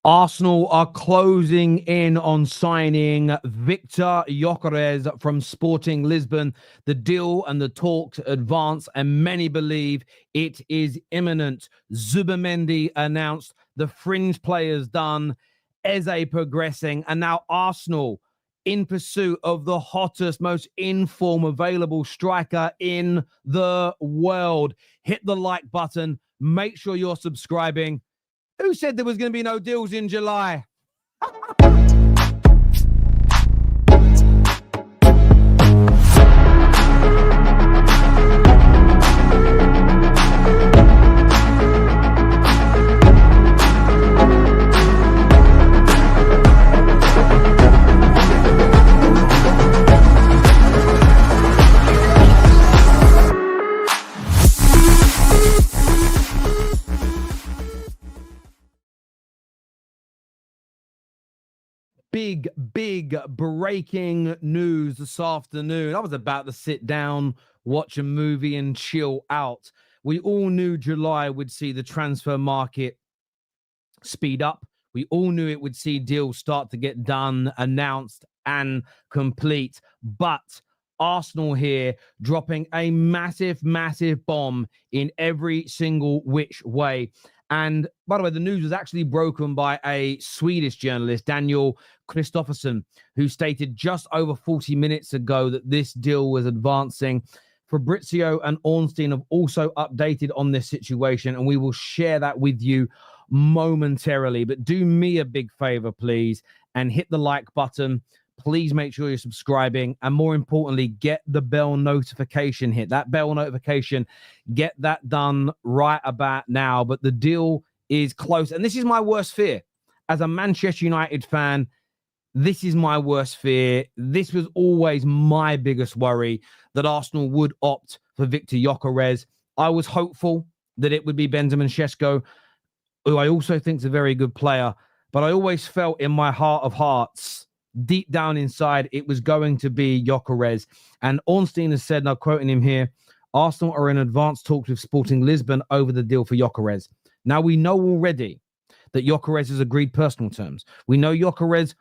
Arsenal are closing in on signing Viktor Gyökeres from Sporting Lisbon. The deal and the talks advance, and many believe it is imminent. Zubimendi announced, the fringe players done, Eze progressing, and now Arsenal in pursuit of the hottest, most in-form available striker in the world. Hit the like button. Make sure you're subscribing. Who said there was going to be no deals in July? Big breaking news this afternoon. I was about to sit down, watch a movie and chill out. We all knew July would see the transfer market speed up. We all knew it would see deals start to get done, announced and complete. But Arsenal here dropping a massive bomb in every single which way. And by the way, the news was actually broken by a Swedish journalist, Daniel Kristoffersson, who stated just over 40 minutes ago that this deal was advancing. Fabrizio and Ornstein have also updated on this situation, and we will share that with you momentarily. But do me a big favor, please, and hit the like button. Please make sure you're subscribing, and more importantly, get the bell notification hit. That bell notification, get that done right about now. But the deal is close, and this is my worst fear. As a Manchester United fan, this is my worst fear. This was always my biggest worry, that Arsenal would opt for Viktor Gyökeres. I was hopeful that it would be Benjamin Sesko, who I also think is a very good player, but I always felt in my heart of hearts, deep down inside, it was going to be Gyökeres. And Ornstein has said, and I'm quoting him here, Arsenal are in advanced talks with Sporting Lisbon over the deal for Gyökeres. Now, we know already that Gyökeres has agreed personal terms. We know Gyökeres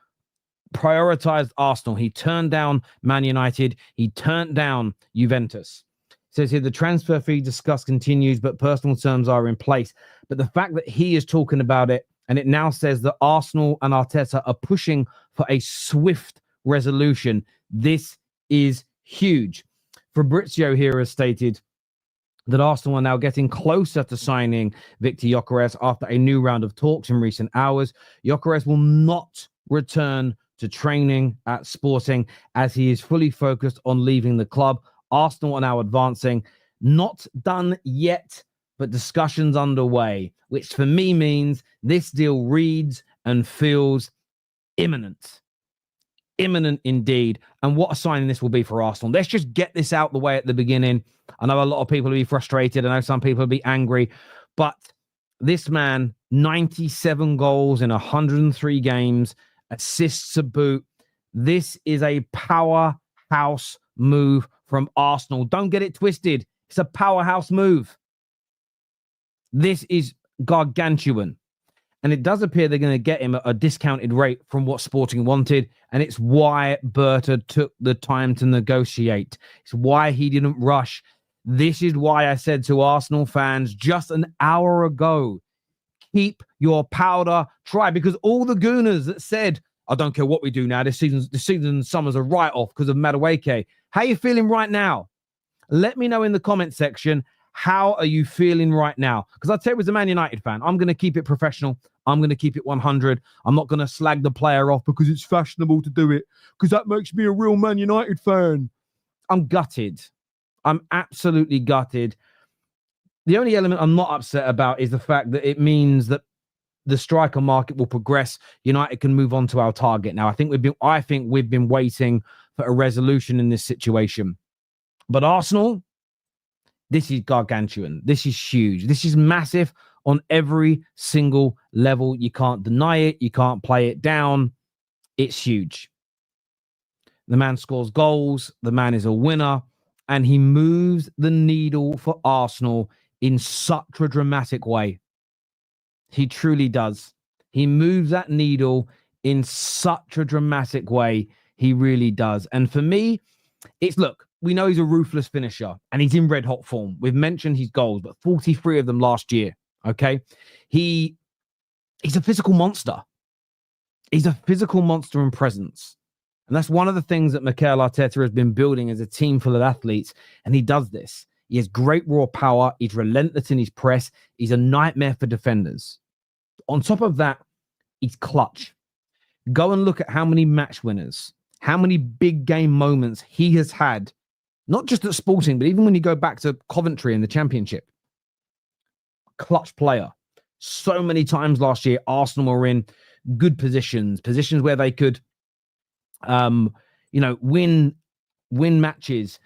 prioritized Arsenal. He turned down Man United. He turned down Juventus. It says here, the transfer fee discussed continues, but personal terms are in place. But the fact that he is talking about it, and it now says that Arsenal and Arteta are pushing for a swift resolution. This is huge. Fabrizio here has stated that Arsenal are now getting closer to signing Viktor Gyökeres after a new round of talks in recent hours. Gyökeres will not return to training at Sporting as he is fully focused on leaving the club. Arsenal are now advancing. Not done yet, but discussions underway, which for me means this deal reads and feels imminent. Imminent indeed. And what a signing this will be for Arsenal. Let's just get this out the way at the beginning. I know a lot of people will be frustrated. I know some people will be angry. But this man, 97 goals in 103 games, assists to boot. This is a powerhouse move from Arsenal. Don't get it twisted. It's a powerhouse move. This is gargantuan. And it does appear they're going to get him at a discounted rate from what Sporting wanted. And it's why Berta took the time to negotiate. It's why he didn't rush. This is why I said to Arsenal fans just an hour ago, keep your powder dry. Because all the gooners that said, I don't care what we do now, this season summer's a write-off because of Madueke. How are you feeling right now? Let me know in the comment section. How are you feeling right now? Because I'll tell you, as a Man United fan, I'm going to keep it professional. I'm going to keep it 100. I'm not going to slag the player off because it's fashionable to do it, because that makes me a real Man United fan. I'm gutted. I'm absolutely gutted. The only element I'm not upset about is the fact that it means that the striker market will progress. United can move on to our target now. I think we've been waiting for a resolution in this situation. But Arsenal, this is gargantuan. This is huge. This is massive on every single level. You can't deny it. You can't play it down. It's huge. The man scores goals. The man is a winner. And he moves the needle for Arsenal in such a dramatic way. He truly does. He moves that needle in such a dramatic way. He really does. And for me, look, we know he's a ruthless finisher and he's in red hot form. We've mentioned his goals, but 43 of them last year. Okay. He's a physical monster. He's a physical monster in presence. And that's one of the things that Mikel Arteta has been building as a team full of athletes. And he does this. He has great raw power. He's relentless in his press. He's a nightmare for defenders. On top of that, he's clutch. Go and look at how many match winners, how many big game moments he has had, not just at Sporting, but even when you go back to Coventry in the Championship. Clutch player. So many times last year, Arsenal were in good positions where they could, win matches,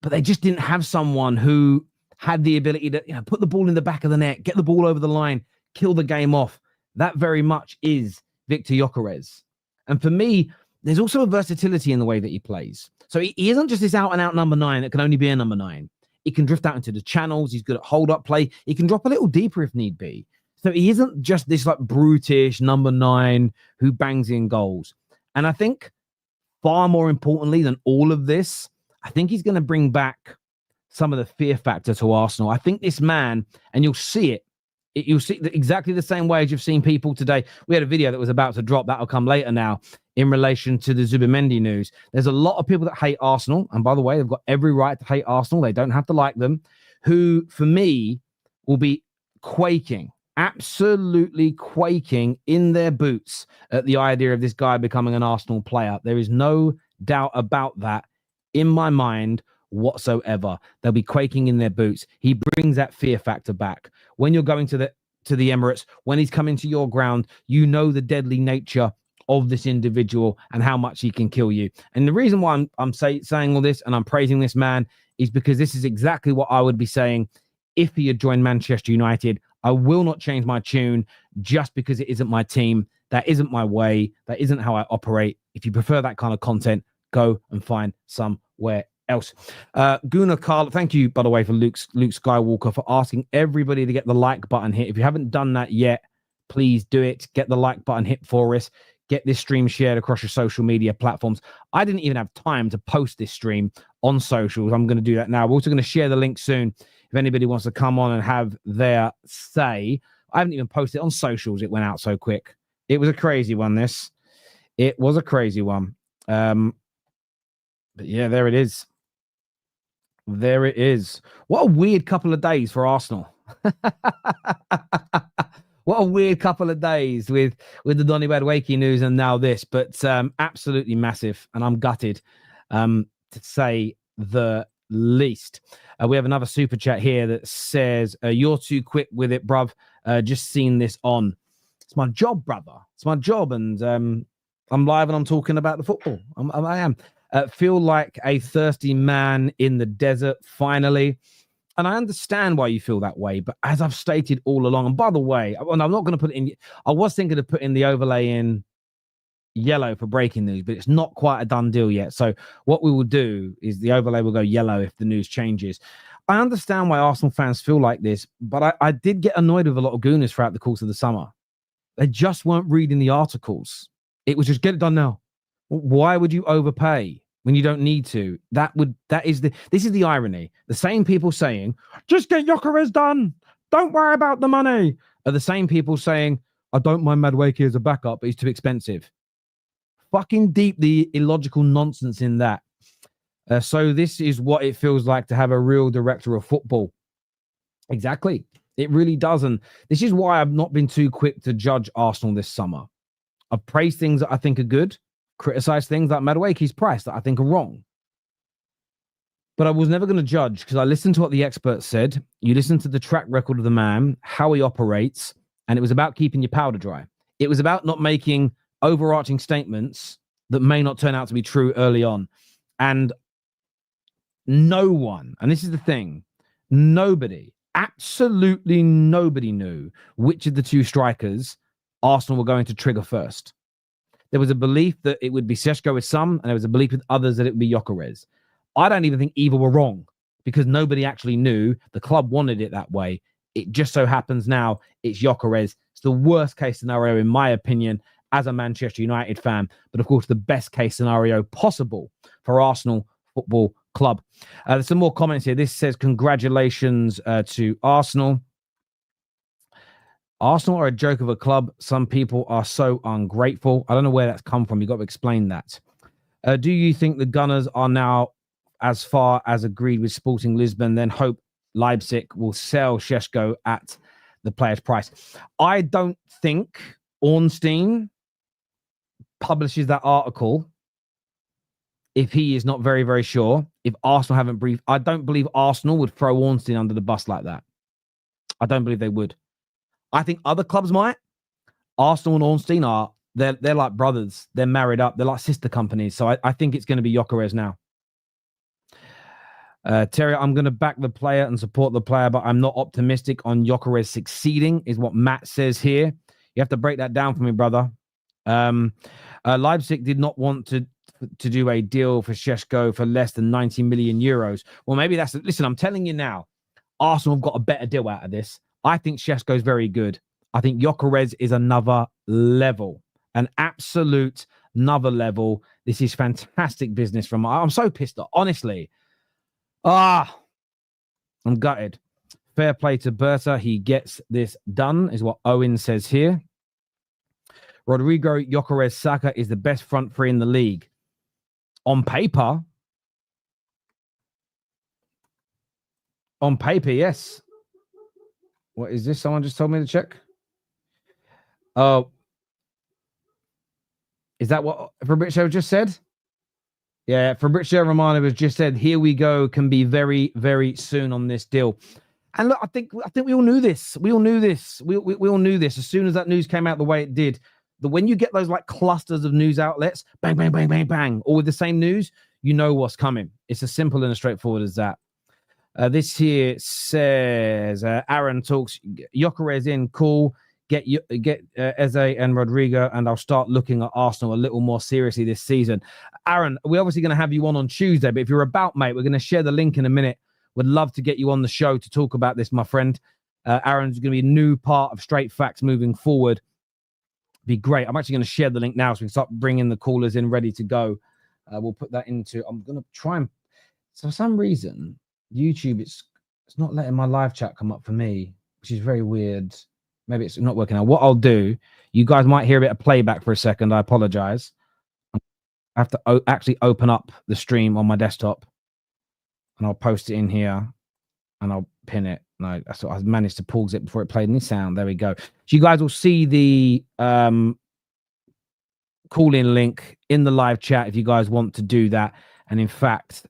but they just didn't have someone who had the ability to put the ball in the back of the net, get the ball over the line, kill the game off. That very much is Viktor Gyokeres. And for me, there's also a versatility in the way that he plays. So he isn't just this out-and-out number 9 that can only be a number 9. He can drift out into the channels. He's good at hold-up play. He can drop a little deeper if need be. So he isn't just this like brutish number 9 who bangs in goals. And I think far more importantly than all of this, I think he's going to bring back some of the fear factor to Arsenal. I think this man, and you'll see it, you'll see exactly the same way as you've seen people today. We had a video that was about to drop. That'll come later now in relation to the Zubimendi news. There's a lot of people that hate Arsenal. And by the way, they've got every right to hate Arsenal. They don't have to like them. Who, for me, will be quaking, absolutely quaking in their boots at the idea of this guy becoming an Arsenal player. There is no doubt about that in my mind whatsoever. They'll be quaking in their boots. He brings that fear factor back. When you're going to the Emirates, when he's coming to your ground, you know the deadly nature of this individual and how much he can kill you. And the reason why I'm saying all this and I'm praising this man is because this is exactly what I would be saying if he had joined Manchester United. I will not change my tune just because it isn't my team. That isn't my way. That isn't how I operate. If you prefer that kind of content, go and find somewhere else. Gunnar Carl, thank you, by the way, for Luke Skywalker for asking everybody to get the like button hit. If you haven't done that yet, please do it. Get the like button hit for us. Get this stream shared across your social media platforms. I didn't even have time to post this stream on socials. I'm going to do that now. We're also going to share the link soon if anybody wants to come on and have their say. I haven't even posted it on socials. It went out so quick. It was a crazy one, this. It was a crazy one. But yeah, there it is. There it is. What a weird couple of days for Arsenal. What a weird couple of days with the Donny Madueke news and now this, but absolutely massive. And I'm gutted, to say the least. We have another super chat here that says, you're too quick with it, bruv. Just seen this on. It's my job, brother. It's my job. And I'm live and I'm talking about the football. I am. Feel like a thirsty man in the desert, finally. And I understand why you feel that way. But as I've stated all along, and by the way, I'm not going to put it in. I was thinking of putting the overlay in yellow for breaking news, but it's not quite a done deal yet. So what we will do is the overlay will go yellow if the news changes. I understand why Arsenal fans feel like this, but I did get annoyed with a lot of gooners throughout the course of the summer. They just weren't reading the articles. It was just get it done now. Why would you overpay when you don't need to? This is the irony. The same people saying, just get Gyökeres done. Don't worry about the money. Are the same people saying, I don't mind Madueke as a backup, but he's too expensive. Fucking deep the illogical nonsense in that. So this is what it feels like to have a real director of football. Exactly. It really does. And this is why I've not been too quick to judge Arsenal this summer. I've praised things that I think are good, criticized things like Madueke's price that I think are wrong. But I was never going to judge because I listened to what the experts said. You listen to the track record of the man, how he operates, and it was about keeping your powder dry. It was about not making overarching statements that may not turn out to be true early on. And no one, and this is the thing, nobody, absolutely nobody knew which of the two strikers Arsenal were going to trigger first. There was a belief that it would be Šeško with some, and there was a belief with others that it would be Gyökeres. I don't even think either were wrong because nobody actually knew. The club wanted it that way. It just so happens now it's Gyökeres It's the worst case scenario, in my opinion, as a Manchester United fan. But of course, the best case scenario possible for Arsenal Football Club. There's some more comments here. This says, congratulations to Arsenal. Arsenal are a joke of a club. Some people are so ungrateful. I don't know where that's come from. You've got to explain that. Do you think the Gunners are now as far as agreed with Sporting Lisbon, then hope Leipzig will sell Šeško at the player's price? I don't think Ornstein publishes that article if he is not very, very sure. If Arsenal haven't briefed, I don't believe Arsenal would throw Ornstein under the bus like that. I don't believe they would. I think other clubs might. Arsenal and Ornstein are, they're like brothers. They're married up. They're like sister companies. So I think it's going to be Gyökeres now. Terry, I'm going to back the player and support the player, but I'm not optimistic on Gyökeres succeeding, is what Matt says here. You have to break that down for me, brother. Leipzig did not want to do a deal for Šeško for less than 90 million euros. Well, maybe that's... Listen, I'm telling you now, Arsenal have got a better deal out of this. I think Šeško is very good. I think Gyökeres is another level, an absolute another level. This is fantastic business from... I'm so pissed off, honestly. I'm gutted. Fair play to Berta. He gets this done, is what Owen says here. Rodrigo, Gyökeres, Saka is the best front three in the league. On paper, yes. What is this? Someone just told me to check. Oh, is that what Fabrizio just said? Yeah, Fabrizio Romano has just said, here we go, can be very, very soon on this deal. And look, I think we all knew this. We all knew this. We all knew this. As soon as that news came out the way it did, when you get those like clusters of news outlets, bang, bang, bang, bang, bang, all with the same news, you know what's coming. It's as simple and as straightforward as that. This here says, Aaron talks, Gyökeres in, cool. Get Eze and Rodrigo, and I'll start looking at Arsenal a little more seriously this season. Aaron, we're obviously going to have you on Tuesday, but if you're about, mate, we're going to share the link in a minute. Would love to get you on the show to talk about this, my friend. Aaron's going to be a new part of Straight Facts moving forward. Be great. I'm actually going to share the link now so we can start bringing the callers in ready to go. We'll put that into... I'm going to try and... So for some reason, YouTube, it's not letting my live chat come up for me, which is very weird. Maybe it's not working out. What I'll do, you guys might hear a bit of playback for a second. I apologize. I have to actually open up the stream on my desktop, and I'll post it in here, and I'll pin it. No, that's what I managed to pause it before it played any sound. There we go. So you guys will see the call-in link in the live chat if you guys want to do that. And in fact,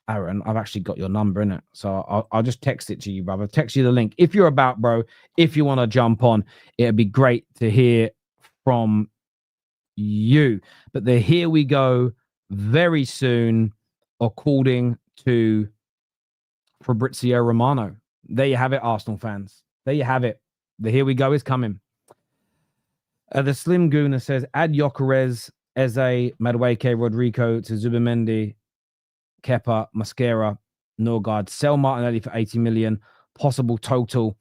Aaron, I've actually got your number in it, so I'll just text it to you, brother. Text you the link if you're about, bro. If you want to jump on, it'd be great to hear from you. But the here we go very soon, according to Fabrizio Romano. There you have it, Arsenal fans. There you have it. The here we go is coming. The Slim Gooner says, add Gyökeres, Eze, Madueke, Rodrigo to Zubimendi, Kepa, Mascara, Norgard, sell Martinelli for 80 million. Possible total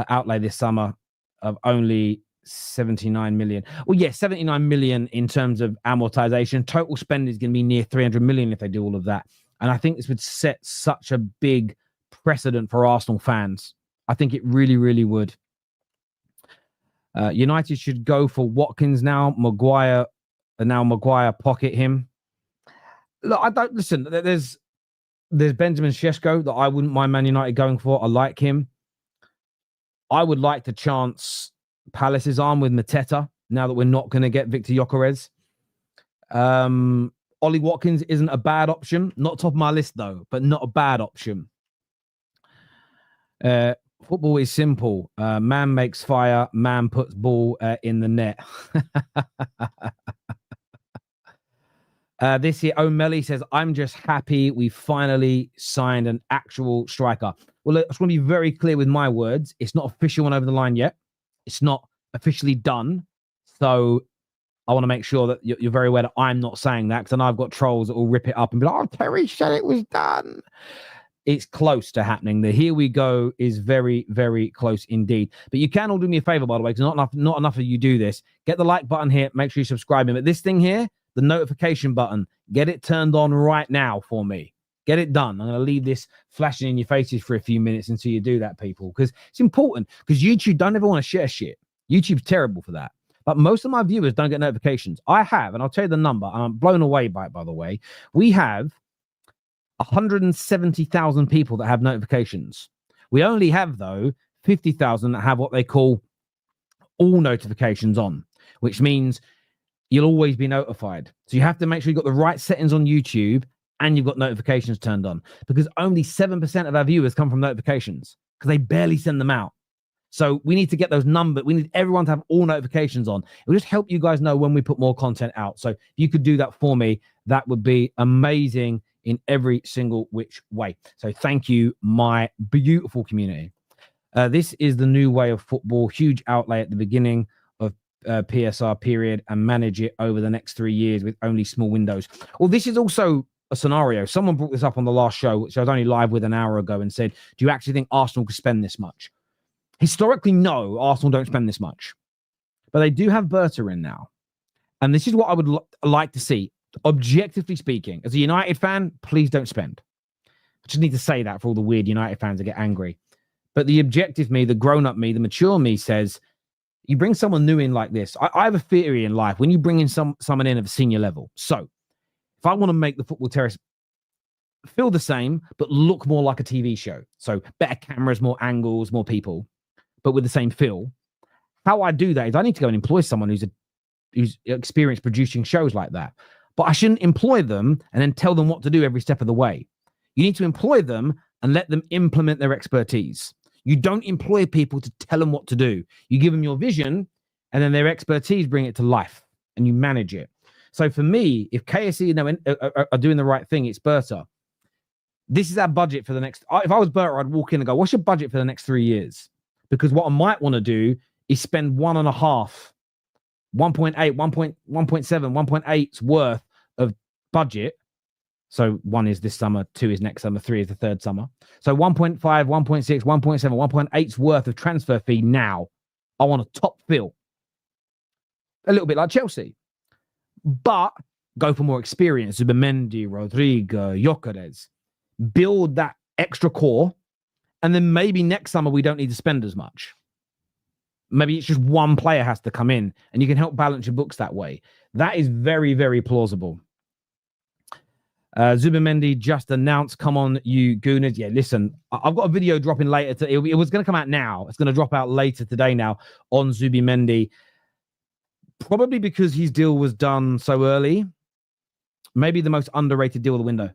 outlay this summer of only 79 million. Well, yeah, 79 million in terms of amortization. Total spend is going to be near 300 million if they do all of that. And I think this would set such a big precedent for Arsenal fans. I think it really, really would. United should go for Watkins now. Maguire pocket him. Look, I don't listen. There's Benjamin Šeško that I wouldn't mind Man United going for. I like him. I would like to chance Palace's arm with Mateta now that we're not going to get Viktor Gyökeres. Ollie Watkins isn't a bad option. Not top of my list though, but not a bad option. Football is simple. Man makes fire. Man puts ball in the net. This year, O'Malley says, I'm just happy we finally signed an actual striker. Well, I just want to be very clear with my words. It's not official and over the line yet. It's not officially done. So I want to make sure that you're very aware that I'm not saying that, because I know I've got trolls that will rip it up and be like, oh, Terry said it was done. it's close to happening. The here we go is very, very close indeed. But you can all do me a favor, by the way, because not enough of you do this. Get the like button here. Make sure you subscribe. But this thing here, the notification button, get it turned on right now for me. Get it done. I'm going to leave this flashing in your faces for a few minutes until you do that, people, because it's important. Because YouTube don't ever want to share shit. YouTube's terrible for that. But most of my viewers don't get notifications. I have, and I'll tell you the number. I'm blown away by it, by the way. We have 170,000 people that have notifications. We only have, though, 50,000 that have what they call all notifications on, which means you'll always be notified. So you have to make sure you've got the right settings on YouTube and you've got notifications turned on, because only 7% of our viewers come from notifications because they barely send them out. So we need to get those numbers. We need everyone to have all notifications on. It will just help you guys know when we put more content out. So if you could do that for me, that would be amazing in every single which way. So thank you, my beautiful community. This is the new way of football. Huge outlay at the beginning of PSR period and manage it over the next 3 years with only small windows. Well, this is also a scenario. Someone brought this up on the last show, which I was only live with an hour ago, and said, do you actually think Arsenal could spend this much? Historically, no, Arsenal don't spend this much. But they do have Berta in now. And this is what I would like to see. Objectively speaking, as a United fan, please don't spend. I just need to say that for all the weird United fans that get angry. But the objective me, the grown-up me, the mature me says, you bring someone new in like this. I have a theory in life. When you bring in someone in of a senior level. So if I want to make the Football Terrace feel the same, but look more like a TV show. So better cameras, more angles, more people, but with the same feel. How I do that is I need to go and employ someone who's experienced producing shows like that. But I shouldn't employ them and then tell them what to do every step of the way. You need to employ them and let them implement their expertise. You don't employ people to tell them what to do. You give them your vision and then their expertise bring it to life and you manage it. So for me, if KSE are doing the right thing, it's Berta. This is our budget for the next... If I was Berta, I'd walk in and go, what's your budget for the next 3 years? Because what I might want to do is spend 1.5, 1.8, 1.7, 1.8's worth of budget. So 1 is this summer, 2 is next summer, 3 is the third summer. So 1.5, 1.6, 1.7, 1.8's worth of transfer fee now. I want a top fill. A little bit like Chelsea. But go for more experience. Zubimendi, Rodrigo, Gyökeres. Build that extra core. And then maybe next summer we don't need to spend as much. Maybe it's just one player has to come in and you can help balance your books that way. That is very, very plausible. Zubimendi just announced, come on, you gooners. Yeah, listen, I've got a video dropping later. It was going to come out now. It's going to drop out later today now on Zubimendi. Probably because his deal was done so early. Maybe the most underrated deal of the window.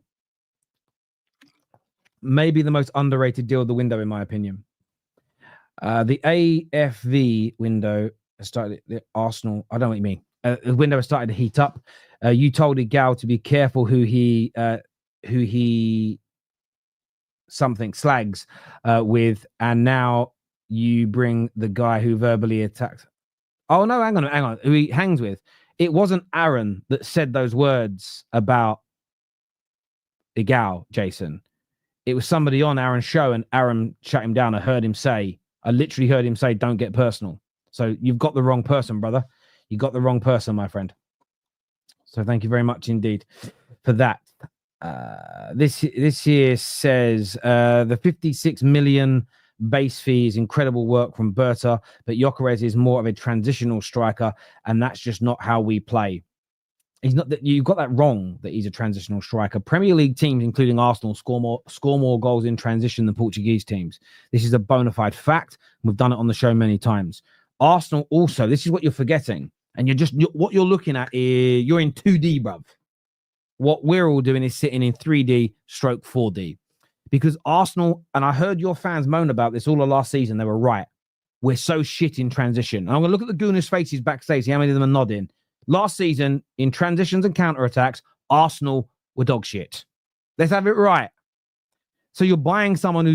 Maybe the most underrated deal of the window, in my opinion. The AFV window started. The Arsenal. I don't know what you mean. The window has started to heat up. You told Gal to be careful who he something slags with, and now you bring the guy who verbally attacked. Oh no, hang on. Who he hangs with? It wasn't Aaron that said those words about Gal, Jason. It was somebody on Aaron's show, and Aaron shut him down. I literally heard him say, don't get personal. So you've got the wrong person, brother. You got the wrong person, my friend. So thank you very much indeed for that. This here says the 56 million base fee is incredible work from Berta, but Gyökeres is more of a transitional striker, and that's just not how we play. He's not that. You've got that wrong, that he's a transitional striker. Premier League teams, including Arsenal, score more goals in transition than Portuguese teams. This is a bona fide fact. We've done it on the show many times. Arsenal also, this is what you're forgetting. And what you're looking at is you're in 2D, bruv. What we're all doing is sitting in 3D stroke 4D. Because Arsenal, and I heard your fans moan about this all of last season, they were right. We're so shit in transition. And I'm going to look at the Gooners' faces backstage, see how many of them are nodding. Last season, in transitions and counterattacks, Arsenal were dog shit. Let's have it right. So you're buying someone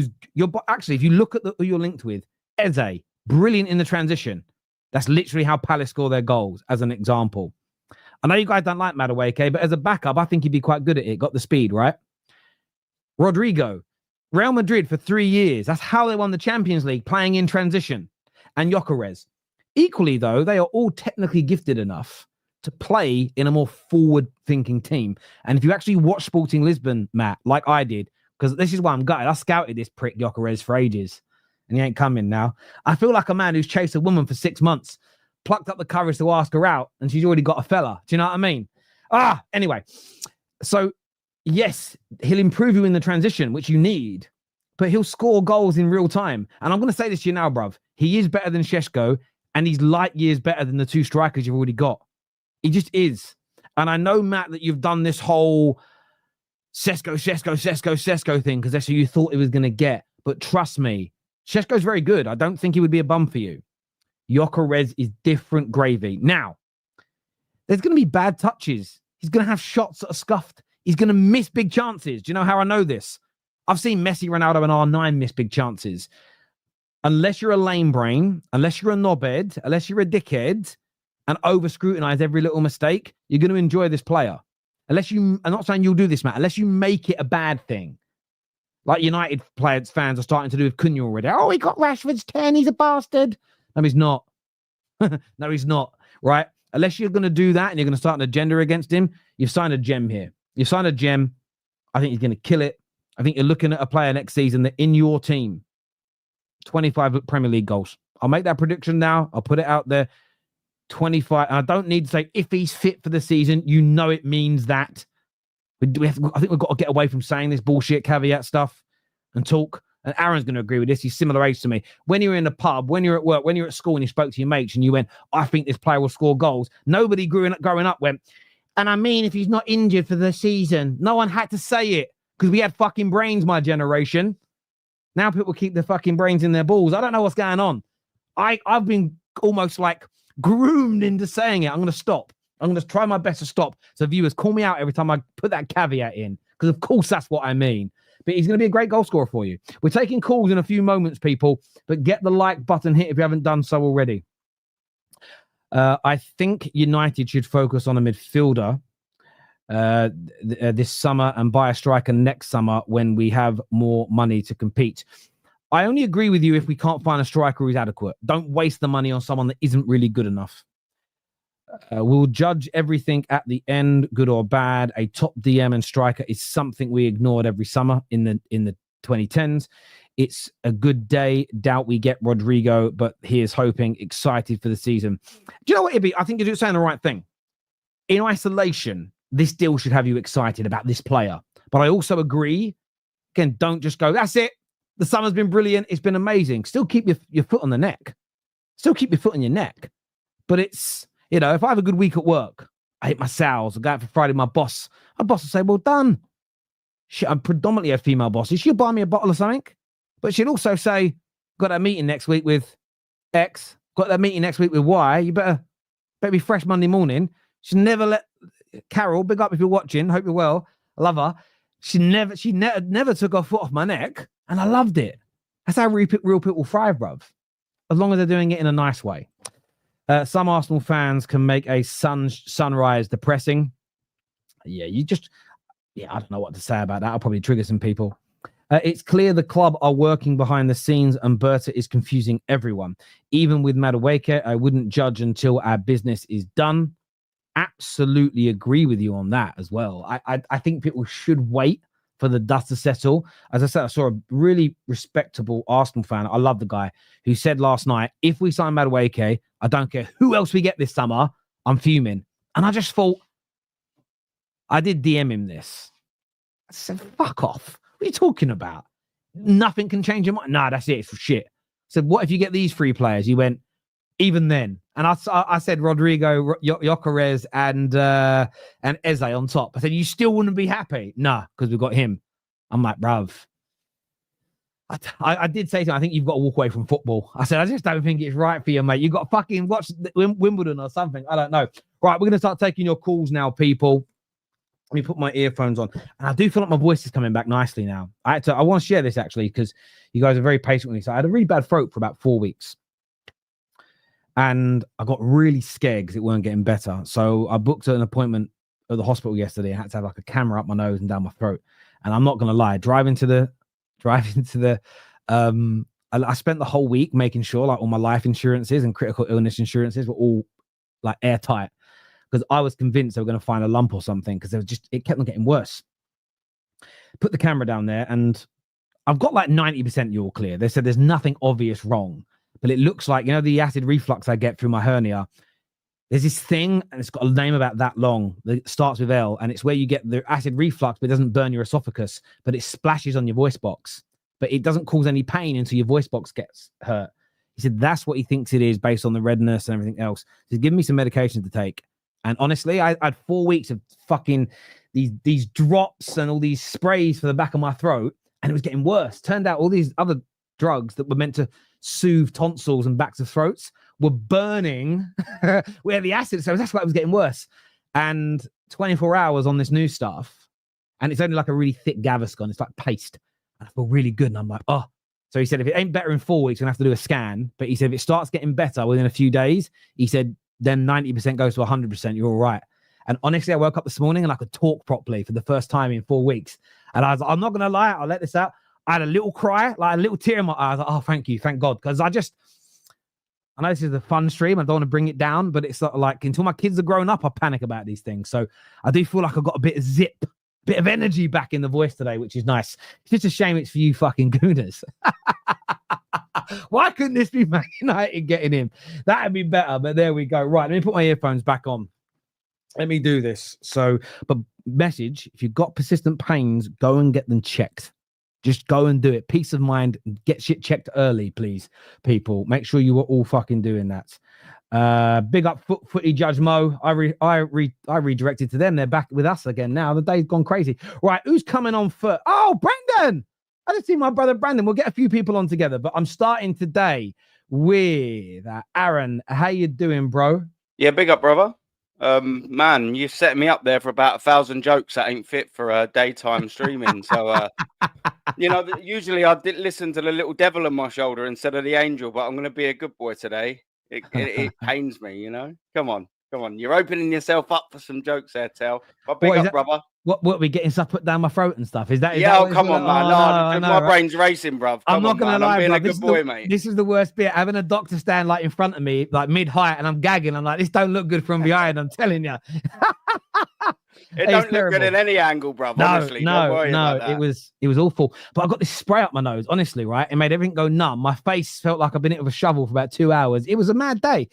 actually, if you look at who you're linked with, Eze, brilliant in the transition. That's literally how Palace score their goals, as an example. I know you guys don't like Madueke, but as a backup, I think he'd be quite good at it. Got the speed, right? Rodrigo, Real Madrid for 3 years. That's how they won the Champions League, playing in transition. And Gyökeres. Equally, though, they are all technically gifted enough to play in a more forward-thinking team. And if you actually watch Sporting Lisbon, Matt, like I did, because this is why I'm gutted. I scouted this prick Gyökeres for ages, and he ain't coming now. I feel like a man who's chased a woman for 6 months, plucked up the courage to ask her out, and she's already got a fella. Do you know what I mean? Anyway. So, yes, he'll improve you in the transition, which you need, but he'll score goals in real time. And I'm going to say this to you now, bruv. He is better than Šeško, and he's light years better than the 2 strikers you've already got. He just is. And I know, Matt, that you've done this whole Šeško thing because that's who you thought it was going to get. But trust me, Šeško's very good. I don't think he would be a bum for you. Gyökeres is different gravy. Now, there's going to be bad touches. He's going to have shots that are scuffed. He's going to miss big chances. Do you know how I know this? I've seen Messi, Ronaldo, and R9 miss big chances. Unless you're a lame brain, unless you're a knobhead, unless you're a dickhead, and over-scrutinize every little mistake, you're going to enjoy this player. Unless you, I'm not saying you'll do this, Matt, unless you make it a bad thing. Like United players, fans are starting to do with Cunha already. Oh, he got Rashford's 10, he's a bastard. No, he's not. No, he's not, right? Unless you're going to do that and you're going to start an agenda against him, you've signed a gem here. You've signed a gem. I think he's going to kill it. I think you're looking at a player next season that in your team, 25 Premier League goals. I'll make that prediction now. I'll put it out there. 25. And I don't need to say if he's fit for the season. You know it means that. I think we've got to get away from saying this bullshit caveat stuff and talk. And Aaron's going to agree with this. He's similar age to me. When you're in a pub, when you're at work, when you're at school and you spoke to your mates and you went, I think this player will score goals. Nobody growing up went, and I mean, if he's not injured for the season, no one had to say it because we had fucking brains, my generation. Now people keep their fucking brains in their balls. I don't know what's going on. I've been almost like groomed into saying it. I'm going to stop. I'm going to try my best to stop. So viewers, call me out every time I put that caveat in because of course that's what I mean. But he's going to be a great goal scorer for you. We're taking calls in a few moments, people, but get the like button hit if you haven't done so already. I think United should focus on a midfielder this summer and buy a striker next summer when we have more money to compete. I only agree with you if we can't find a striker who's adequate. Don't waste the money on someone that isn't really good enough. We'll judge everything at the end, good or bad. A top DM and striker is something we ignored every summer in the 2010s. It's a good day. Doubt we get Rodrigo, but he is hoping, excited for the season. Do you know what, Ibby? I think you're saying the right thing. In isolation, this deal should have you excited about this player. But I also agree, again, don't just go, that's it. The summer's been brilliant. It's been amazing. Still keep your foot on the neck. Still keep your foot on your neck. But it's, you know, if I have a good week at work, I hit my sales, I go out for Friday, my boss will say, well done. I'm predominantly a female boss. She'll buy me a bottle of something. But she'll also say, got that meeting next week with X, got that meeting next week with Y. You better be fresh Monday morning. She never let Carol, big up if you're watching, hope you're well. I love her. She never took her foot off my neck, and I loved it. That's how real people thrive, bruv. As long as they're doing it in a nice way. Some Arsenal fans can make a sunrise depressing. Yeah, I don't know what to say about that. I'll probably trigger some people. It's clear the club are working behind the scenes and Berta is confusing everyone. Even with Madueke, I wouldn't judge until our business is done. Absolutely agree with you on that as well. I think people should wait for the dust to settle. As I said, I saw a really respectable Arsenal fan. I love the guy who said last night, if we sign Madueke, I don't care who else we get this summer, I'm fuming. And I just thought, I did DM him this. I said, fuck off. What are you talking about? Nothing can change your mind. Nah, that's it. It's for shit. I said, what if you get these 3 players? He went, even then. And I said Rodrigo, Gyökeres, and Eze on top. I said, you still wouldn't be happy? Nah, because we've got him. I'm like, bruv. I did say to him, I think you've got to walk away from football. I said, I just don't think it's right for you, mate. You've got to fucking watch Wimbledon or something. I don't know. Right, we're going to start taking your calls now, people. Let me put my earphones on. And I do feel like my voice is coming back nicely now. I want to share this, actually, because you guys are very patient with me. So I had a really bad throat for about 4 weeks. And I got really scared because it weren't getting better. So I booked an appointment at the hospital yesterday. I had to have like a camera up my nose and down my throat. And I'm not going to lie, driving to the driving to the I spent the whole week making sure like all my life insurances and critical illness insurances were all like airtight, because I was convinced they were going to find a lump or something, because it kept on getting worse. Put the camera down there and I've got like 90% you're clear. They said there's nothing obvious wrong, but it looks like, the acid reflux I get through my hernia. There's this thing, and it's got a name about that long, that starts with L, and it's where you get the acid reflux, but it doesn't burn your esophagus, but it splashes on your voice box. But it doesn't cause any pain until your voice box gets hurt. He said that's what he thinks it is based on the redness and everything else. So he's given me some medication to take. And honestly, I had 4 weeks of fucking these drops and all these sprays for the back of my throat, and it was getting worse. Turned out all these other drugs that were meant to soothe tonsils and backs of throats were burning where the acid. So that's why it was getting worse. And 24 hours on this new stuff, and it's only like a really thick Gaviscon. It's like paste. And I feel really good. And I'm like, oh. So he said, if it ain't better in 4 weeks, I'm going to have to do a scan. But he said, if it starts getting better within a few days, he said, then 90% goes to 100%. You're all right. And honestly, I woke up this morning and I could talk properly for the first time in 4 weeks. And I was like, I'm not going to lie. I'll let this out. I had a little cry, like a little tear in my eye. I was like, oh, thank you. Thank God. Because I know this is a fun stream. I don't want to bring it down, but it's sort of like until my kids are grown up, I panic about these things. So I do feel like I've got a bit of zip, bit of energy back in the voice today, which is nice. It's just a shame it's for you fucking gooners. Why couldn't this be Man United getting him? That'd be better, but there we go. Right, let me put my earphones back on. Let me do this. So, but message, if you've got persistent pains, go and get them checked. Just go and do it. Peace of mind. Get shit checked early, please, people. Make sure you are all fucking doing that. Big up Footy Judge Mo. I redirected to them. They're back with us again now. The day's gone crazy. Right, who's coming on foot? Oh, Brandon. I just see my brother Brandon. We'll get a few people on together, but I'm starting today with Aaron. How you doing, bro? Yeah, big up, brother. Man, you set me up there for about 1,000 jokes that ain't fit for daytime streaming. So, usually I did listen to the little devil on my shoulder instead of the angel, but I'm going to be a good boy today. It pains me, Come on. You're opening yourself up for some jokes there, Tel. But big up, brother. What we getting stuff put down my throat and stuff? Is that? Come on, man. My brain's racing, bruv. I'm not gonna lie, I'm being bruv. a good boy, mate. This is the worst bit. Having a doctor stand like in front of me, like mid-height, and I'm gagging. I'm like, this don't look good from behind. I'm telling you. It don't look good in any angle, bruv. Honestly, don't worry about that. It was awful. But I got this spray up my nose. Honestly, right? It made everything go numb. My face felt like I've been hit with a shovel for about 2 hours. It was a mad day,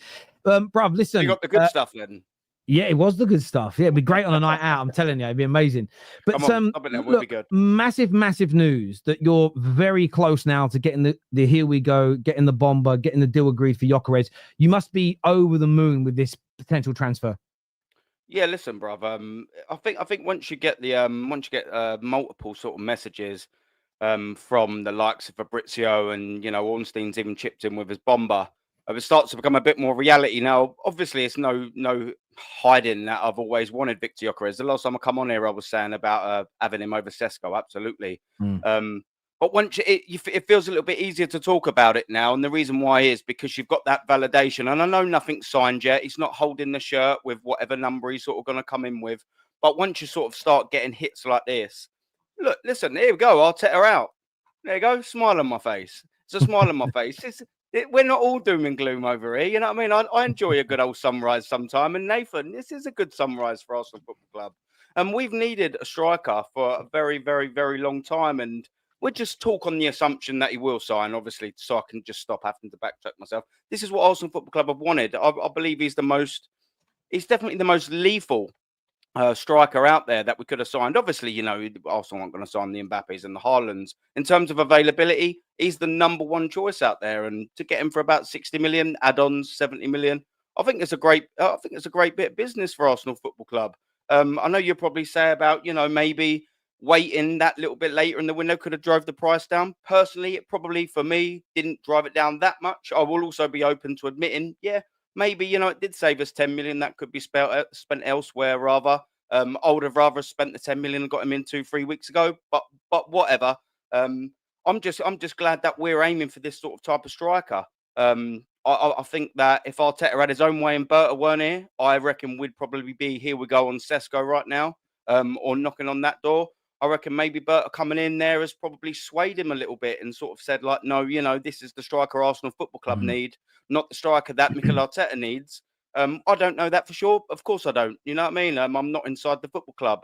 bruv. Listen, you got the good stuff then. Yeah, it was the good stuff. Yeah, it'd be great on a night out. I'm telling you, it'd be amazing. But would be good. Massive news that you're very close now to getting the here we go, getting the bomber, getting the deal agreed for Gyökeres. You must be over the moon with this potential transfer. Yeah, listen, bruv. I think once you get multiple sort of messages from the likes of Fabrizio and Ornstein's even chipped in with his bomber, it starts to become a bit more reality now. Obviously, it's no hiding that I've always wanted Viktor Gyökeres. The last time I come on here, I was saying about having him over Sesko, absolutely. But once it feels a little bit easier to talk about it now, and the reason why is because you've got that validation. And I know nothing's signed yet. He's not holding the shirt with whatever number he's sort of going to come in with. But once you sort of start getting hits like this, look, listen, here we go. Arteta out. There you go. Smile on my face. It's a smile on my face. We're not all doom and gloom over here. You know what I mean? I enjoy a good old sunrise sometime. And Nathan, this is a good sunrise for Arsenal Football Club. And we've needed a striker for a very, very, very long time. And we'll just talk on the assumption that he will sign, obviously, so I can just stop having to backtrack myself. This is what Arsenal Football Club have wanted. I believe he's definitely the most lethal striker out there that we could have signed. Obviously, Arsenal aren't going to sign the Mbappes and the Haalands. In terms of availability, he's the number one choice out there, and to get him for about 60 million, add-ons 70 million, I think it's a great bit of business for Arsenal Football Club. I know you'll probably say about maybe waiting that little bit later in the window could have drove the price down. Personally, it probably for me didn't drive it down that much. I will also be open to admitting, maybe, it did save us 10 million. That could be spent elsewhere rather. I would have rather spent the 10 million and got him in 2-3 weeks ago, but whatever. I'm just glad that we're aiming for this sort of type of striker. I think that if Arteta had his own way and Berta weren't here, I reckon we'd probably be here we go on Sesko right now, or knocking on that door. I reckon maybe Berta coming in there has probably swayed him a little bit and sort of said, like, no, you know, this is the striker Arsenal Football Club need, not the striker that Mikel Arteta needs. I don't know that for sure. Of course I don't. You know what I mean? I'm not inside the football club.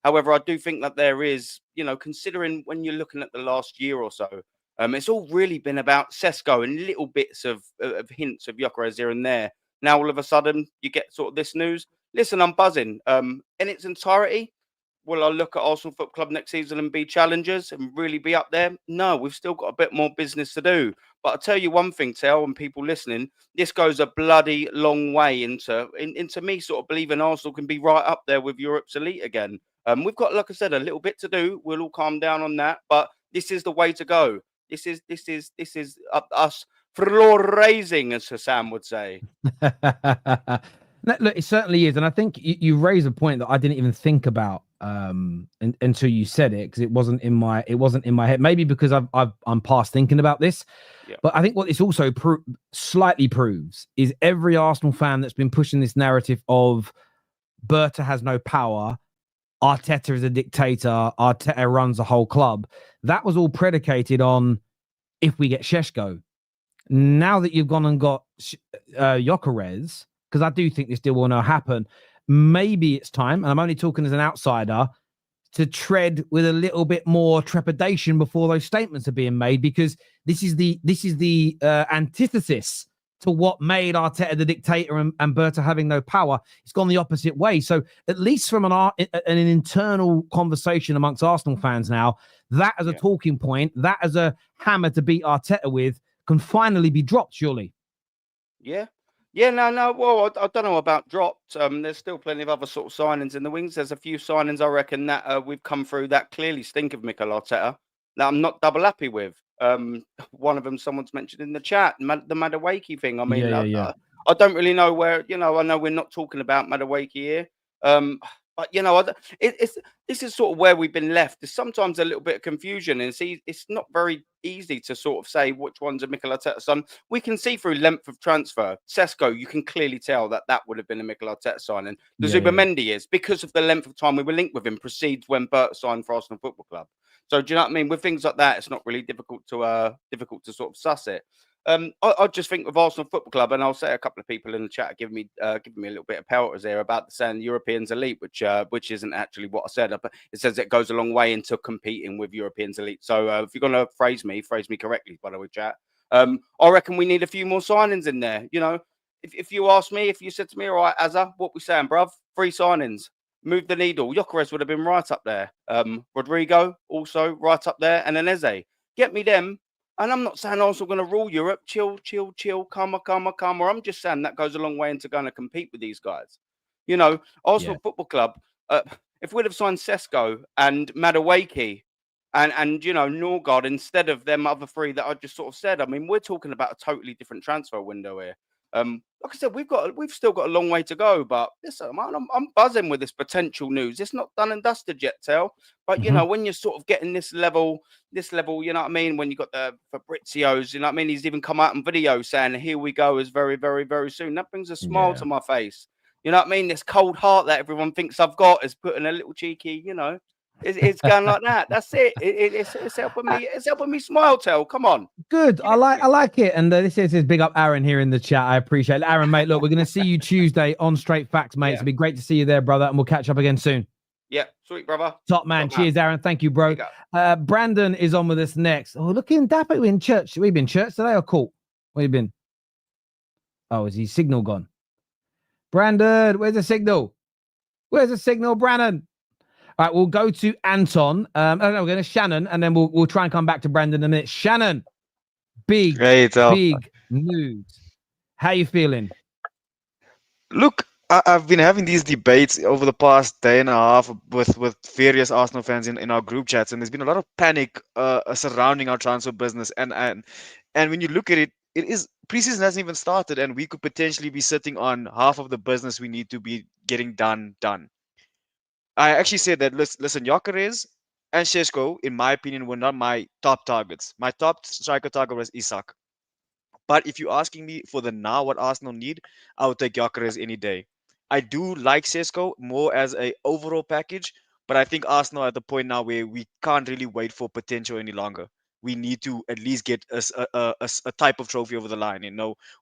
However, I do think that there is, you know, considering when you're looking at the last year or so, it's all really been about Sesko and little bits of hints of Gyökeres here and there. Now, all of a sudden, you get sort of this news. Listen, I'm buzzing. In its entirety, will I look at Arsenal Football Club next season and be challengers and really be up there? No, we've still got a bit more business to do. But I'll tell you one thing, Tel, and people listening, this goes a bloody long way into me sort of believing Arsenal can be right up there with Europe's elite again. We've got, like I said, a little bit to do. We'll all calm down on that, but this is the way to go. This is us floor raising, as Hassan would say. Look, it certainly is, and I think you raise a point that I didn't even think about until you said it, because it wasn't in my head. Maybe because I'm past thinking about this. Yeah. But I think what this also slightly proves is every Arsenal fan that's been pushing this narrative of Berta has no power, Arteta is a dictator, Arteta runs the whole club. That was all predicated on if we get Šeško. Now that you've gone and got Gyökeres, because I do think this deal will now happen, maybe it's time, and I'm only talking as an outsider, to tread with a little bit more trepidation before those statements are being made, because this is the antithesis to what made Arteta the dictator and Berta having no power. It's gone the opposite way. So at least from an internal conversation amongst Arsenal fans now, that as a talking point, that as a hammer to beat Arteta with, can finally be dropped, surely. Yeah. No. Well, I don't know about dropped. There's still plenty of other sort of signings in the wings. There's a few signings, I reckon, that we've come through that clearly stink of Mikel Arteta, that I'm not double happy with. One of them, someone's mentioned in the chat, the Madueke thing. I mean, I don't really know where, you know, I know we're not talking about Madueke here. But, you know, this is sort of where we've been left. There's sometimes a little bit of confusion, and it's not very easy to sort of say which one's a Mikel Arteta son. We can see through length of transfer. Sesko, you can clearly tell that would have been a Mikel Arteta signing. The Zubimendi is, because of the length of time we were linked with him, precedes when Bert signed for Arsenal Football Club. So do you know what I mean? With things like that, it's not really difficult to sort of suss it. I just think of Arsenal Football Club, and I'll say a couple of people in the chat giving me a little bit of pelters there about saying Europeans elite, which isn't actually what I said. It says it goes a long way into competing with Europeans elite. So if you're gonna phrase me correctly, by the way, chat. I reckon we need a few more signings in there. You know, if you ask me, if you said to me, all right, Azza, what we saying, bruv? 3 signings, move the needle. Gyökeres would have been right up there. Rodrigo also right up there, and then Eze. Get me them. And I'm not saying Arsenal going to rule Europe. Chill, calmer. I'm just saying that goes a long way into going to compete with these guys. You know, Arsenal Football Club, if we'd have signed Sesko and Madueke and you know, Norgard instead of them other 3 that I just sort of said, I mean, we're talking about a totally different transfer window here. Like I said, we've still got a long way to go, but listen, I'm buzzing with this potential news. It's not done and dusted yet, Tel. But you know, when you're sort of getting this level, you know what I mean? When you got the Fabrizios, you know what I mean? He's even come out in video saying, "Here we go," is very, very, very soon. That brings a smile to my face. You know what I mean? This cold heart that everyone thinks I've got is putting a little cheeky, you know. It's going like that. That's it. It's helping me. It's helping me smile, Tel. Come on. Good. I like it. And this is big up Aaron here in the chat. I appreciate it. Aaron, mate, look, we're going to see you Tuesday on Straight Facts, mate. It'll be great to see you there, brother. And we'll catch up again soon. Yeah, sweet, brother. Top man. Cheers, Aaron. Thank you, bro. Brandon is on with us next. Oh, looking dapper. We're in church. We've been church today or court? Where you been? Oh, is his signal gone? Brandon, where's the signal? Where's the signal, Brandon? All right, we'll go to Anton. We're going to Shannon, and then we'll try and come back to Brandon in a minute. Shannon, big news. How you feeling? Look, I've been having these debates over the past day and a half with various Arsenal fans in our group chats, and there's been a lot of panic surrounding our transfer business. And when you look at it, it is preseason hasn't even started, and we could potentially be sitting on half of the business we need to be getting done. I actually said that, listen, Gyökeres and Šeško, in my opinion, were not my top targets. My top striker target was Isak. But if you're asking me for the now what Arsenal need, I would take Gyökeres any day. I do like Šeško more as a overall package, But I think Arsenal are at the point now where we can't really wait for potential any longer. We need to at least get us a type of trophy over the line,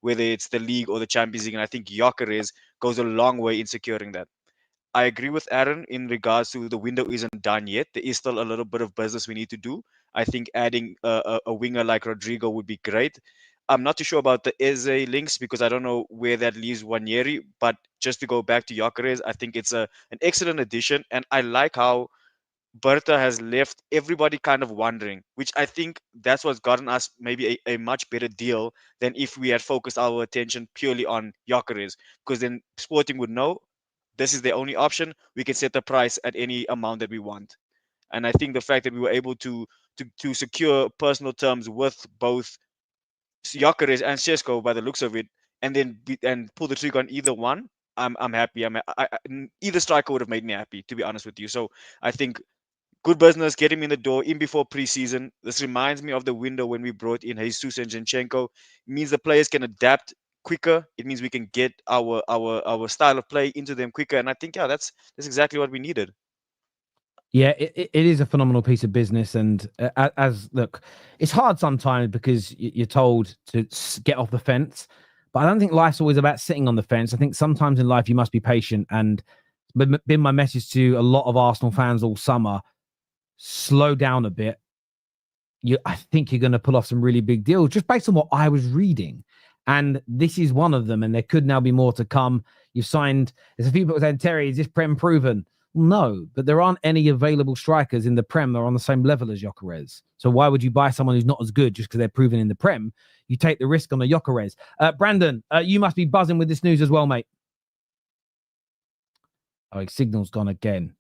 whether it's the league or the Champions League. And I think Gyökeres goes a long way in securing that. I agree with Aaron in regards to the window isn't done yet. There is still a little bit of business we need to do. I think adding a winger like Rodrigo would be great. I'm not too sure about the Eze links because I don't know where that leaves Wanyeri. But just to go back to Gyökeres, I think it's an excellent addition, and I like how Bertha has left everybody kind of wondering, which I think that's what's gotten us maybe a much better deal than if we had focused our attention purely on Gyökeres, because then Sporting would know this is the only option. We can set the price at any amount that we want. And I think the fact that we were able to secure personal terms with both Gyökeres and Šeško by the looks of it, and then and pull the trigger on either one, I'm happy. Either striker would have made me happy, to be honest with you. So I think good business, get him in the door in before preseason. This reminds me of the window when we brought in Jesus and Zinchenko. It means the players can adapt quicker. It means we can get our style of play into them quicker. And I think, yeah, that's exactly what we needed. Yeah, it is a phenomenal piece of business. And look, it's hard sometimes because you're told to get off the fence. But I don't think life's always about sitting on the fence. I think sometimes in life you must be patient. And been my message to a lot of Arsenal fans all summer: slow down a bit. I think you're going to pull off some really big deals just based on what I was reading. And this is one of them. And there could now be more to come. You've signed, there's a few people saying, Terry, is this Prem proven? No, but there aren't any available strikers in the Prem that are on the same level as Gyökeres. So why would you buy someone who's not as good just because they're proven in the Prem? You take the risk on the Gyökeres. Brandon, you must be buzzing with this news as well, mate. Oh, his signal's gone again.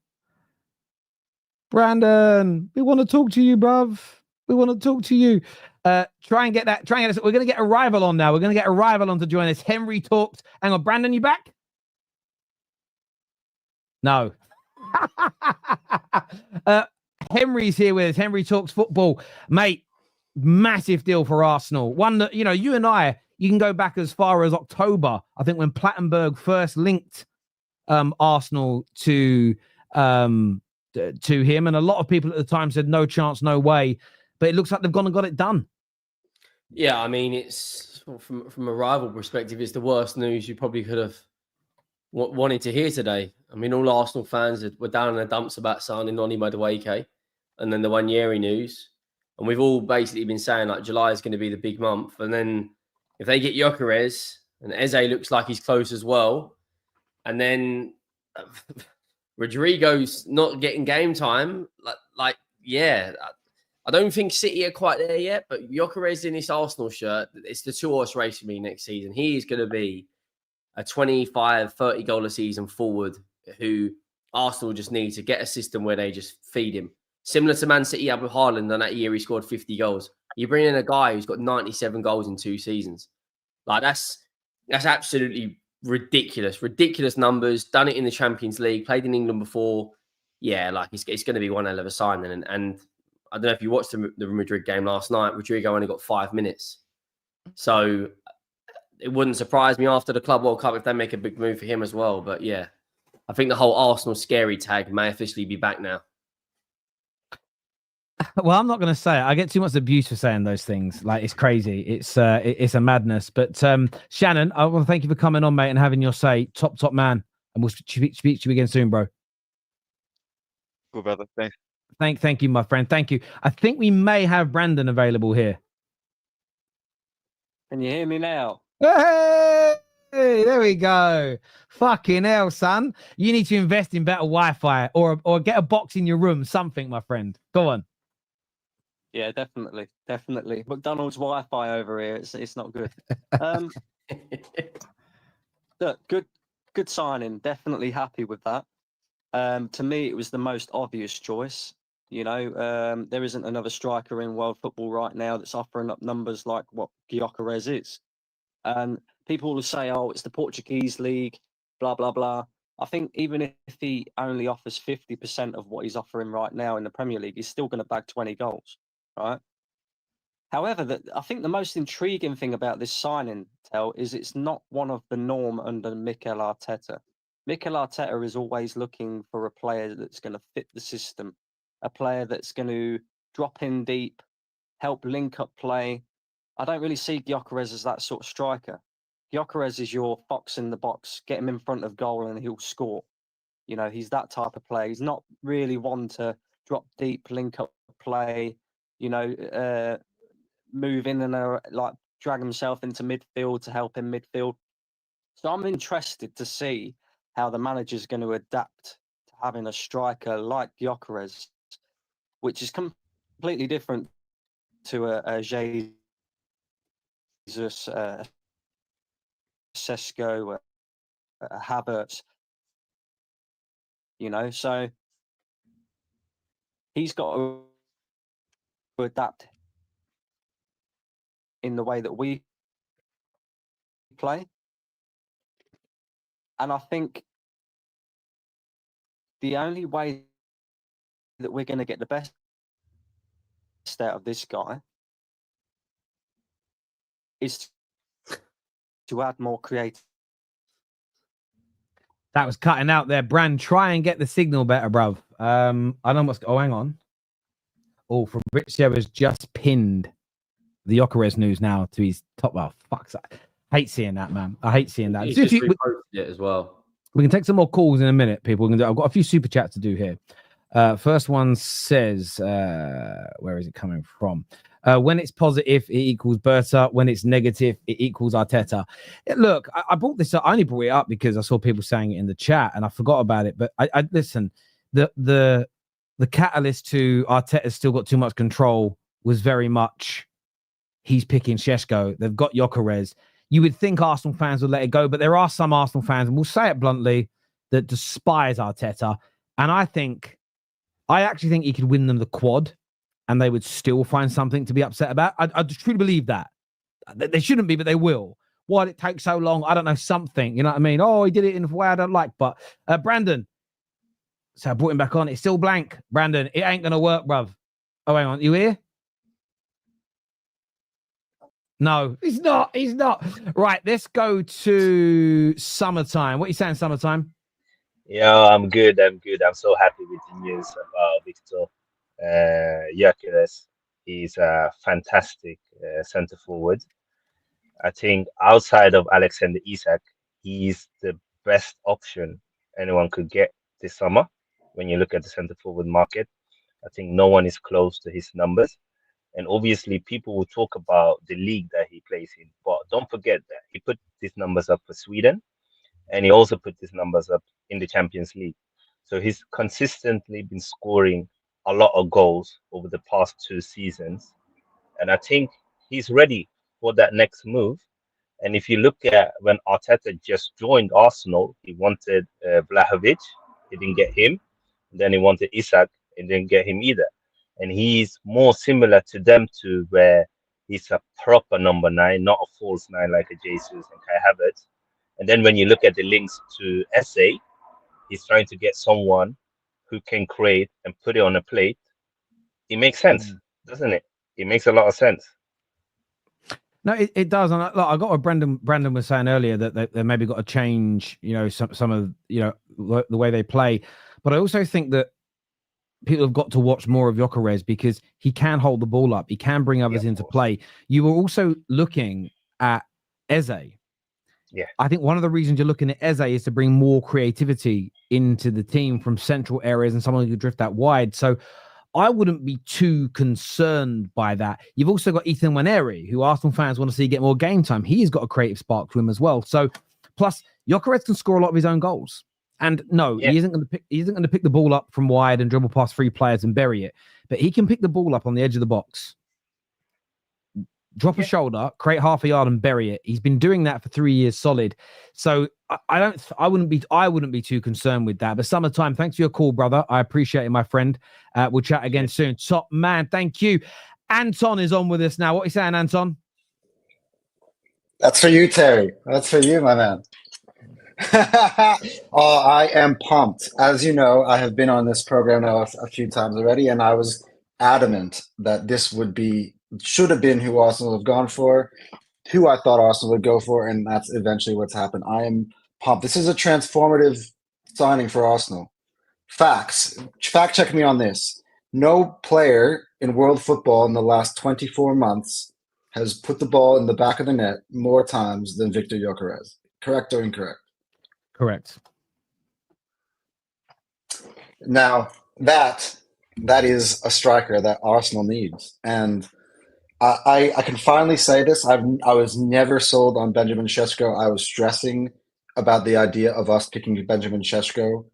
Brandon, we want to talk to you, bruv. We want to talk to you. Try and get us. We're going to get a rival on now. We're going to get a rival on to join us. Henry talks. Hang on, Brandon, you back? No. Henry's here with us. Henry talks football. Mate, massive deal for Arsenal. One that, you and I, you can go back as far as October, I think, when Plattenberg first linked Arsenal to him. And a lot of people at the time said, no chance, no way. But it looks like they've gone and got it done. Yeah, I mean, it's from a rival perspective, it's the worst news you probably could have wanted to hear today. I mean, all Arsenal fans were down in the dumps about signing Noni Madueke, and then the Wanyeri news. And we've all basically been saying, like, July is going to be the big month. And then if they get Gyökeres, and Eze looks like he's close as well, and then Rodrigo's not getting game time, yeah, I don't think City are quite there yet, but Gyökeres in this Arsenal shirt, it's the two-horse race for me next season. He is going to be a 25, 30 goal a season forward who Arsenal just need to get a system where they just feed him. Similar to Man City had with Haaland, and that year he scored 50 goals. You bring in a guy who's got 97 goals in 2 seasons. Like, that's absolutely ridiculous numbers. Done it in the Champions League, played in England before. Yeah, like it's going to be one hell of a signing. And I don't know if you watched the Madrid game last night. Rodrigo only got 5 minutes. So it wouldn't surprise me after the Club World Cup if they make a big move for him as well. But yeah, I think the whole Arsenal scary tag may officially be back now. Well, I'm not going to say it. I get too much abuse for saying those things. Like, it's crazy. It's a madness. But Shannon, I want to thank you for coming on, mate, and having your say. Top man. And we'll speak to you again soon, bro. Cool, brother. Thanks. Thank you, my friend. Thank you. I think we may have Brandon available here. Can you hear me now? Hey, there we go. Fucking hell, son. You need to invest in better Wi-Fi or get a box in your room, something, my friend. Go on. Yeah, definitely. McDonald's Wi-Fi over here. It's not good. Look, good signing. Definitely happy with that. To me, it was the most obvious choice. There isn't another striker in world football right now that's offering up numbers like what Gyökeres is. And people will say, oh, it's the Portuguese league, blah, blah, blah. I think even if he only offers 50% of what he's offering right now in the Premier League, he's still going to bag 20 goals, right? However, I think the most intriguing thing about this signing, Tel, is it's not one of the norm under Mikel Arteta. Mikel Arteta is always looking for a player that's going to fit the system, a player that's going to drop in deep, help link up play. I don't really see Gyökeres as that sort of striker. Gyökeres is your fox in the box, get him in front of goal and he'll score. You know, he's that type of player. He's not really one to drop deep, link up play, you know, move in and like drag himself into midfield to help in midfield. So I'm interested to see how the manager's going to adapt to having a striker like Gyökeres, which is completely different to a Jesus, Sesko, a Havertz. You know, so he's got to adapt in the way that we play. And I think the only way that we're going to get the best out of this guy is to add more creativity. That was cutting out there. Brand, try and get the signal better, bruv. I don't know what's... Oh, hang on. Oh, Fabrizio has just pinned the Gyökeres news now to his top... Oh, fuck's that. Hate seeing that, man. I hate seeing that. He's just reposted it as well. We can take some more calls in a minute, people. I've got a few super chats to do here. First one says, where is it coming from? When it's positive, it equals Berta. When it's negative, it equals Arteta. Look, I brought this up. I only brought it up because I saw people saying it in the chat and I forgot about it. But I listen, the catalyst to Arteta's still got too much control was very much he's picking Šeško. They've got Gyökeres. You would think Arsenal fans would let it go, but there are some Arsenal fans, and we'll say it bluntly, that despise Arteta. And I actually think he could win them the quad and they would still find something to be upset about. I truly believe that. They shouldn't be, but they will. Why did it take so long? I don't know, something. You know what I mean? Oh, he did it in a way I don't like. But Brandon, so I brought him back on. It's still blank. Brandon, it ain't going to work, bruv. Oh, hang on. You here? No, he's not. He's not. Right, let's go to summertime. What are you saying, summertime? Yeah, I'm good. I'm so happy with the news about Viktor Gyökeres. He's a fantastic centre forward. I think outside of Alexander Isak, he's the best option anyone could get this summer. When you look at the centre forward market, I think no one is close to his numbers. And obviously, people will talk about the league that he plays in, but don't forget that he put these numbers up for Sweden, and he also put these numbers up in the Champions League. So he's consistently been scoring a lot of goals over the past 2 seasons, and I think he's ready for that next move. And if you look at when Arteta just joined Arsenal, he wanted Vlahovic, he didn't get him. Then he wanted Isak, and didn't get him either. And he's more similar to them two, where he's a proper number 9, not a false 9 like a Jesus and Kai Havertz. And then when you look at the links to SA, he's trying to get someone who can create and put it on a plate. It makes sense, doesn't it? It makes a lot of sense. No, it does. And I got what Brandon was saying earlier, that they maybe got to change, you know, some of, you know, the way they play. But I also think that people have got to watch more of Gyökeres because he can hold the ball up. He can bring others into play. You were also looking at Eze. Yeah. I think one of the reasons you're looking at Eze is to bring more creativity into the team from central areas and someone who could drift that wide. So I wouldn't be too concerned by that. You've also got Ethan Nwaneri, who Arsenal fans want to see get more game time. He's got a creative spark to him as well. So plus Gyökeres can score a lot of his own goals. And no, he isn't going to pick the ball up from wide and dribble past 3 players and bury it. But he can pick the ball up on the edge of the box, drop a shoulder, create half a yard and bury it. He's been doing that for 3 years solid. So I wouldn't be too concerned with that. But summertime, thanks for your call, brother. I appreciate it, my friend. We'll chat again soon. Top man, thank you. Anton is on with us now. What are you saying, Anton? That's for you, Terry. That's for you, my man. Oh, I am pumped. As you know, I have been on this program now a few times already, and I was adamant that this should have been who Arsenal have gone for, who I thought Arsenal would go for, and that's eventually what's happened. I am pumped. This is a transformative signing for Arsenal. Facts. Fact check me on this. No player in world football in the last 24 months has put the ball in the back of the net more times than Viktor Gyokeres. Correct or incorrect? Correct. Now, that is a striker that Arsenal needs. And I can finally say this. I was never sold on Benjamin Sesko. I was stressing about the idea of us picking Benjamin Sesko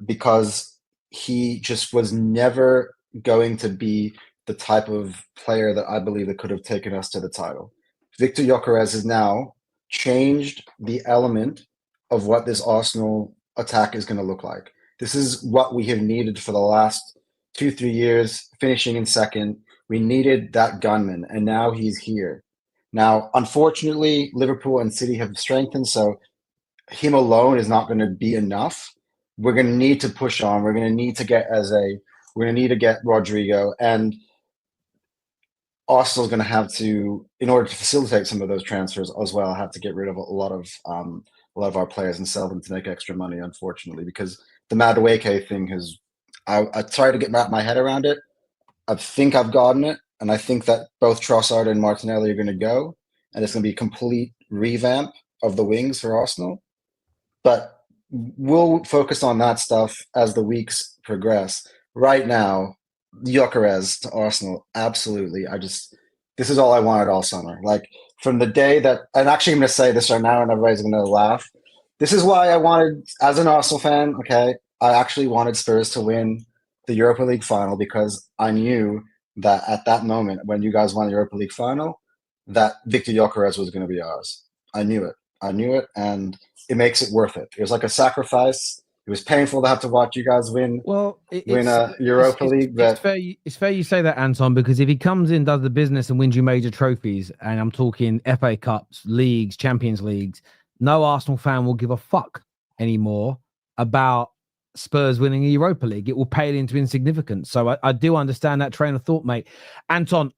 because he just was never going to be the type of player that I believe that could have taken us to the title. Viktor Gyökeres has now changed the element of what this Arsenal attack is going to look like. This is what we have needed for the last 2-3 years, finishing in second. We needed that gunman, and now he's here. Now, unfortunately, Liverpool and City have strengthened, so him alone is not going to be enough. We're going to need to push on. We're going to need to get Eze. We're going to need to get Rodrigo, and Arsenal's going to have to, in order to facilitate some of those transfers as well, have to get rid of a lot of our players and sell them to make extra money. Unfortunately, because the Madueke thing has, I tried to get my head around it. I think I've gotten it, and I think that both Trossard and Martinelli are going to go, and it's going to be a complete revamp of the wings for Arsenal. But we'll focus on that stuff as the weeks progress. Right now, Gyökeres to Arsenal, absolutely. This is all I wanted all summer. Like from the day that, and actually I'm going to say this right now, and everybody's going to laugh. This is why I wanted, as an Arsenal fan, okay, I actually wanted Spurs to win the Europa League final because I knew that at that moment when you guys won the Europa League final, that Viktor Gyökeres was going to be ours. I knew it, and it makes it worth it. It was like a sacrifice. It was painful to have to watch you guys win a Europa League. But it's fair you say that, Anton, because if he comes in, does the business, and wins you major trophies, and I'm talking FA Cups, leagues, Champions Leagues, no Arsenal fan will give a fuck anymore about Spurs winning a Europa League. It will pale into insignificance. So I do understand that train of thought, mate. Anton,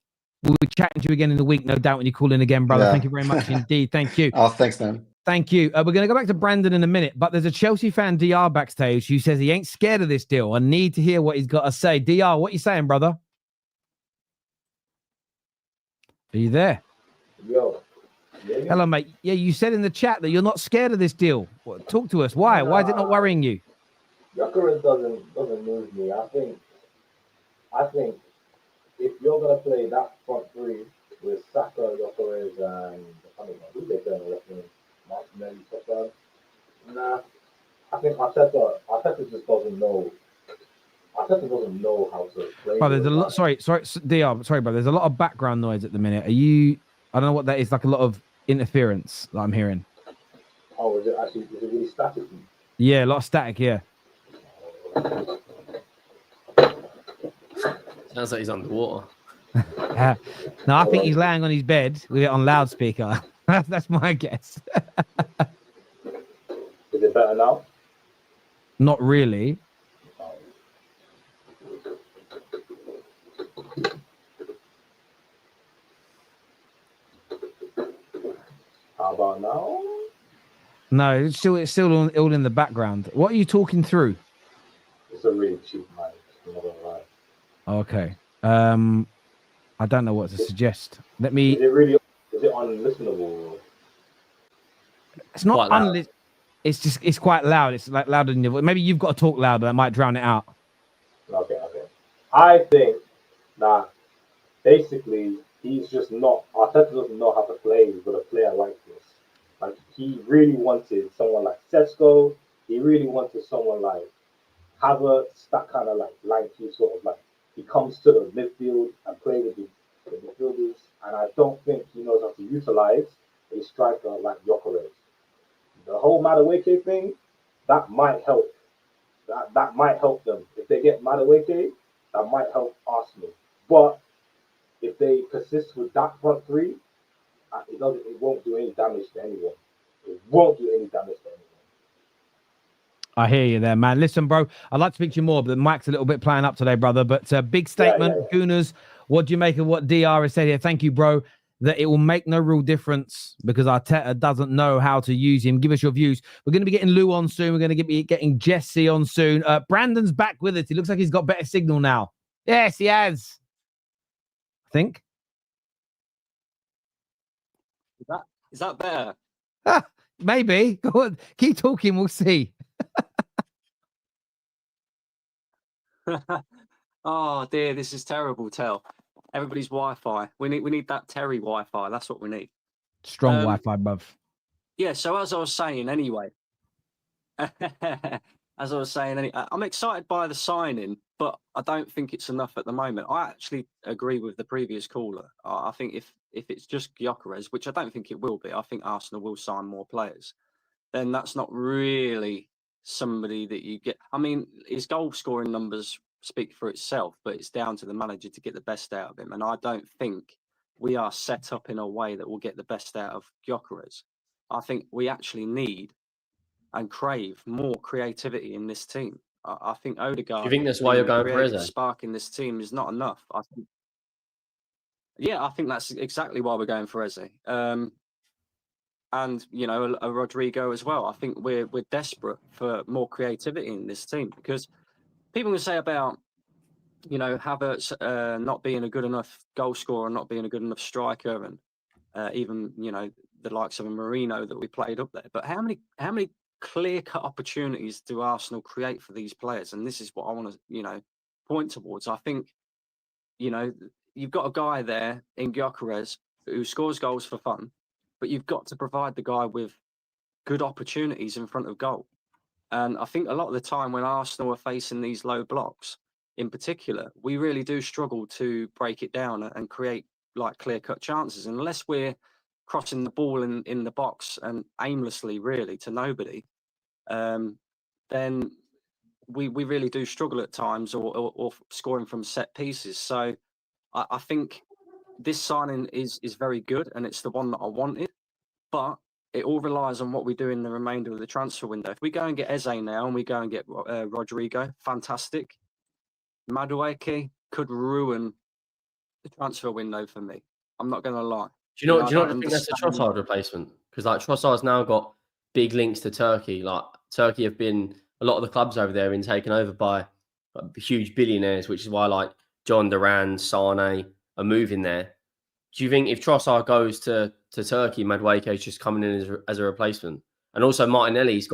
we'll be chatting to you again in the week, no doubt, when you call in again, brother. Yeah. Thank you very much indeed. Thank you. Oh, thanks, man. Thank you. We're going to go back to Brandon in a minute, but there's a Chelsea fan, DR, backstage who says he ain't scared of this deal. I need to hear what he's got to say. DR, what you saying, brother? Are you there? Yo. Hello, mate. Yeah, you said in the chat that you're not scared of this deal. Talk to us. Why? Why is it not worrying you? Gyökeres doesn't move me. I think if you're gonna play that front three with Saka, Gyökeres, and I don't know who they're going to reckon, Martinelli, Trossard. Nah, I think Arteta just doesn't know. Arteta doesn't know how to play. Bro, there's a lot. Sorry, DR. Sorry, bro. There's a lot of background noise at the minute. Are you? I don't know what that is. Like a lot of interference that I'm hearing. Oh, is it really static? Yeah, a lot of static. Yeah. Sounds like he's underwater. No, I think he's laying on his bed with it on loudspeaker. That's my guess. Is it better now? Not really. How about now? No, it's still all in the background. What are you talking through? It's a really cheap mic. I'm not gonna lie. Okay. I don't know what to suggest. Let me. Is it unlistenable? It's not it's quite loud. It's like louder than your voice. Maybe you've got to talk louder. That might drown it out. Okay. I think that basically he's just not. Arteta doesn't know how to play with a player like this. Like he really wanted someone like Sesko. He really wanted someone like Havertz, that kind of like lanky sort of like. He comes to the midfield and plays with the midfielders, and I don't think he knows how to utilize a striker like Gyökeres. The whole Madueke thing, that might help. That might help them. If they get Madueke, that might help Arsenal. But if they persist with that front three, it won't do any damage to anyone. It won't do any damage to anyone. I hear you there, man. Listen, bro, I'd like to speak to you more, but the mic's a little bit playing up today, brother. But big statement, Gooners. What do you make of what DR has said here? Thank you, bro. that it will make no real difference because Arteta doesn't know how to use him? Give us your views. We're going to be getting Lou on soon. We're going to be getting Jesse on soon. Brandon's back with us. He looks like he's got better signal now. Yes, he has. I think. Is that better? Maybe. Go on. Keep talking. We'll see. Oh dear, this is terrible. Tell everybody's Wi-Fi. We need that Terry Wi-Fi. That's what we need. Strong Wi-Fi, bruv. Yeah. So as I was saying, anyway. As I was saying, I'm excited by the signing, but I don't think it's enough at the moment. I actually agree with the previous caller. I think if it's just Gyökeres, which I don't think it will be, I think Arsenal will sign more players, then that's not really somebody that you get. I mean, his goal scoring numbers speak for itself, but it's down to the manager to get the best out of him. And I don't think we are set up in a way that will get the best out of Gyökeres. I think we actually need and crave more creativity in this team. I think Odegaard. Do you think that's why you're going for Eze? Spark in this team is not enough. I think that's exactly why we're going for Eze. And you know, a Rodrigo as well. I think we're desperate for more creativity in this team because people can say about, you know, Havertz not being a good enough goal scorer, not being a good enough striker, and even, you know, the likes of a Marino that we played up there. But how many clear-cut opportunities do Arsenal create for these players? And this is what I want to, you know, point towards. I think, you know, you've got a guy there in Gyökeres who scores goals for fun, but you've got to provide the guy with good opportunities in front of goal. And I think a lot of the time when Arsenal are facing these low blocks, in particular, we really do struggle to break it down and create like clear-cut chances. Unless we're crossing the ball in the box and aimlessly, really, to nobody, then we really do struggle at times, or scoring from set pieces. So I think this signing is very good, and it's the one that I wanted, but it all relies on what we do in the remainder of the transfer window. If we go and get Eze now and we go and get Rodrigo, fantastic. Madueke could ruin the transfer window for me. I'm not going to lie. Do you not think that's a Trossard replacement? Because like Trossard's now got big links to Turkey. Like Turkey have been, a lot of the clubs over there have been taken over by huge billionaires, which is why like John Duran, Sane are moving there. Do you think if Trossard goes to Turkey, Madueke is just coming in as a replacement? And also Martinelli's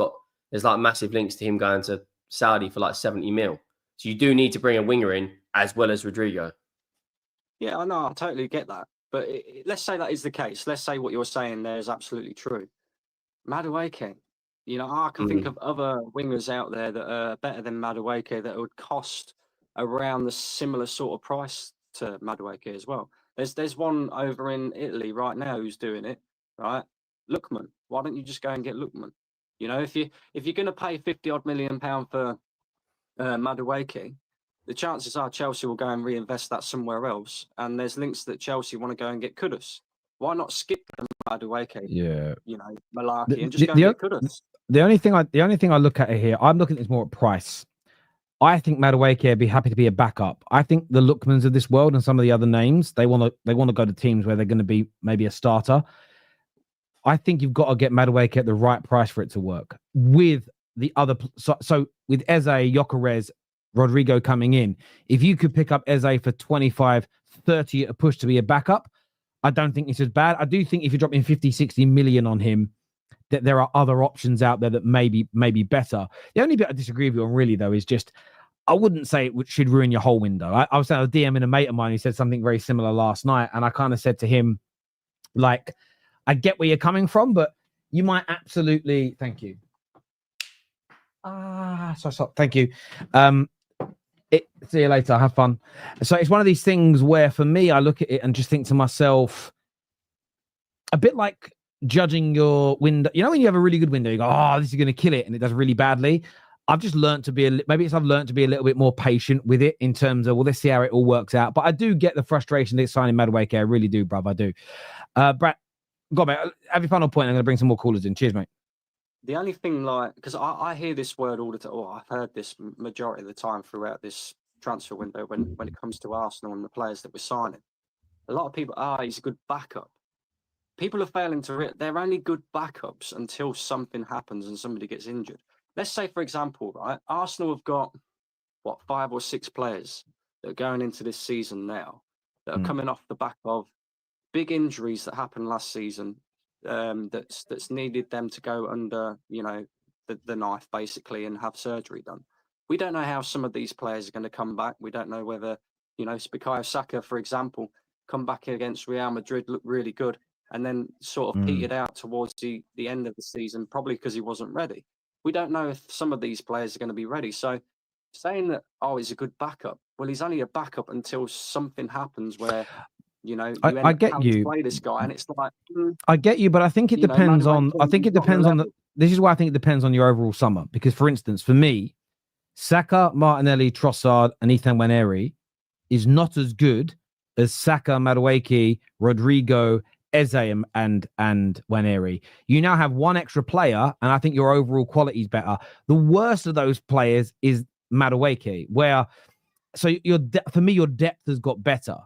there's like massive links to him going to Saudi for like 70 mil. So you do need to bring a winger in as well as Rodrigo. Yeah, I know. I totally get that. But let's say that is the case. Let's say what you're saying there is absolutely true. Madueke, you know, I can think of other wingers out there that are better than Madueke that would cost around the similar sort of price to Madueke as well. There's one over in Italy right now who's doing it, right? Lookman. Why don't you just go and get Lookman? You know, if you're going to pay £50 million for Madueke, the chances are Chelsea will go and reinvest that somewhere else. And there's links that Chelsea want to go and get Kudus. Why not skip Madueke? Yeah, you know, Malarkey, and just go and get Kudus. The only thing I look at here, I'm looking at this more at price. I think Madueke would be happy to be a backup. I think the Lookmans of this world and some of the other names, they want to go to teams where they're going to be maybe a starter. I think you've got to get Madueke at the right price for it to work. With the other, so with Eze, Gyökeres, Rodrigo coming in, if you could pick up Eze for 25, 30 at a push to be a backup, I don't think it's as bad. I do think if you're dropping 50, 60 million on him, that there are other options out there that may be better. The only bit I disagree with you on really, though, is just I wouldn't say it should ruin your whole window. I was saying a DM in a mate of mine who said something very similar last night, and I kind of said to him, like, I get where you're coming from, but you might absolutely... Thank you. Thank you. See you later. Have fun. So it's one of these things where, for me, I look at it and just think to myself, a bit like judging your window. You know, when you have a really good window, you go, "Oh, this is going to kill it," and it does really badly. I've just learned to be I've learned to be a little bit more patient with it in terms of, well, let's see how it all works out. But I do get the frustration that signing Madueke. I really do, bruv. I do. Brad, go on, mate. Have your final point. I'm going to bring some more callers in. Cheers, mate. The only thing, like, because I hear this word all the time, or I've heard this majority of the time throughout this transfer window when it comes to Arsenal and the players that we're signing. A lot of people, he's a good backup. people are failing to they're only good backups until something happens and somebody gets injured. Let's say, for example, right, Arsenal have got, 5 or 6 players that are going into this season now that are coming off the back of big injuries that happened last season, that's needed them to go under, the knife, basically, and have surgery done. We don't know how some of these players are going to come back. We don't know whether, Bukayo Saka, for example, come back against Real Madrid, look really good, and then sort of petered out towards the end of the season, probably because he wasn't ready. We don't know if some of these players are going to be ready. So saying that, he's a good backup, well, he's only a backup until something happens where, I get you. To play this guy, and it's like, I get you, but I think it depends on. I think it depends on the. This is why I think it depends on your overall summer. Because, for instance, for me, Saka, Martinelli, Trossard, and Ethan Nwaneri is not as good as Saka, Madueke, Rodrigo, Eze, and Nwaneri. You now have one extra player, and I think your overall quality is better. The worst of those players is Madueke, for me, your depth has got better.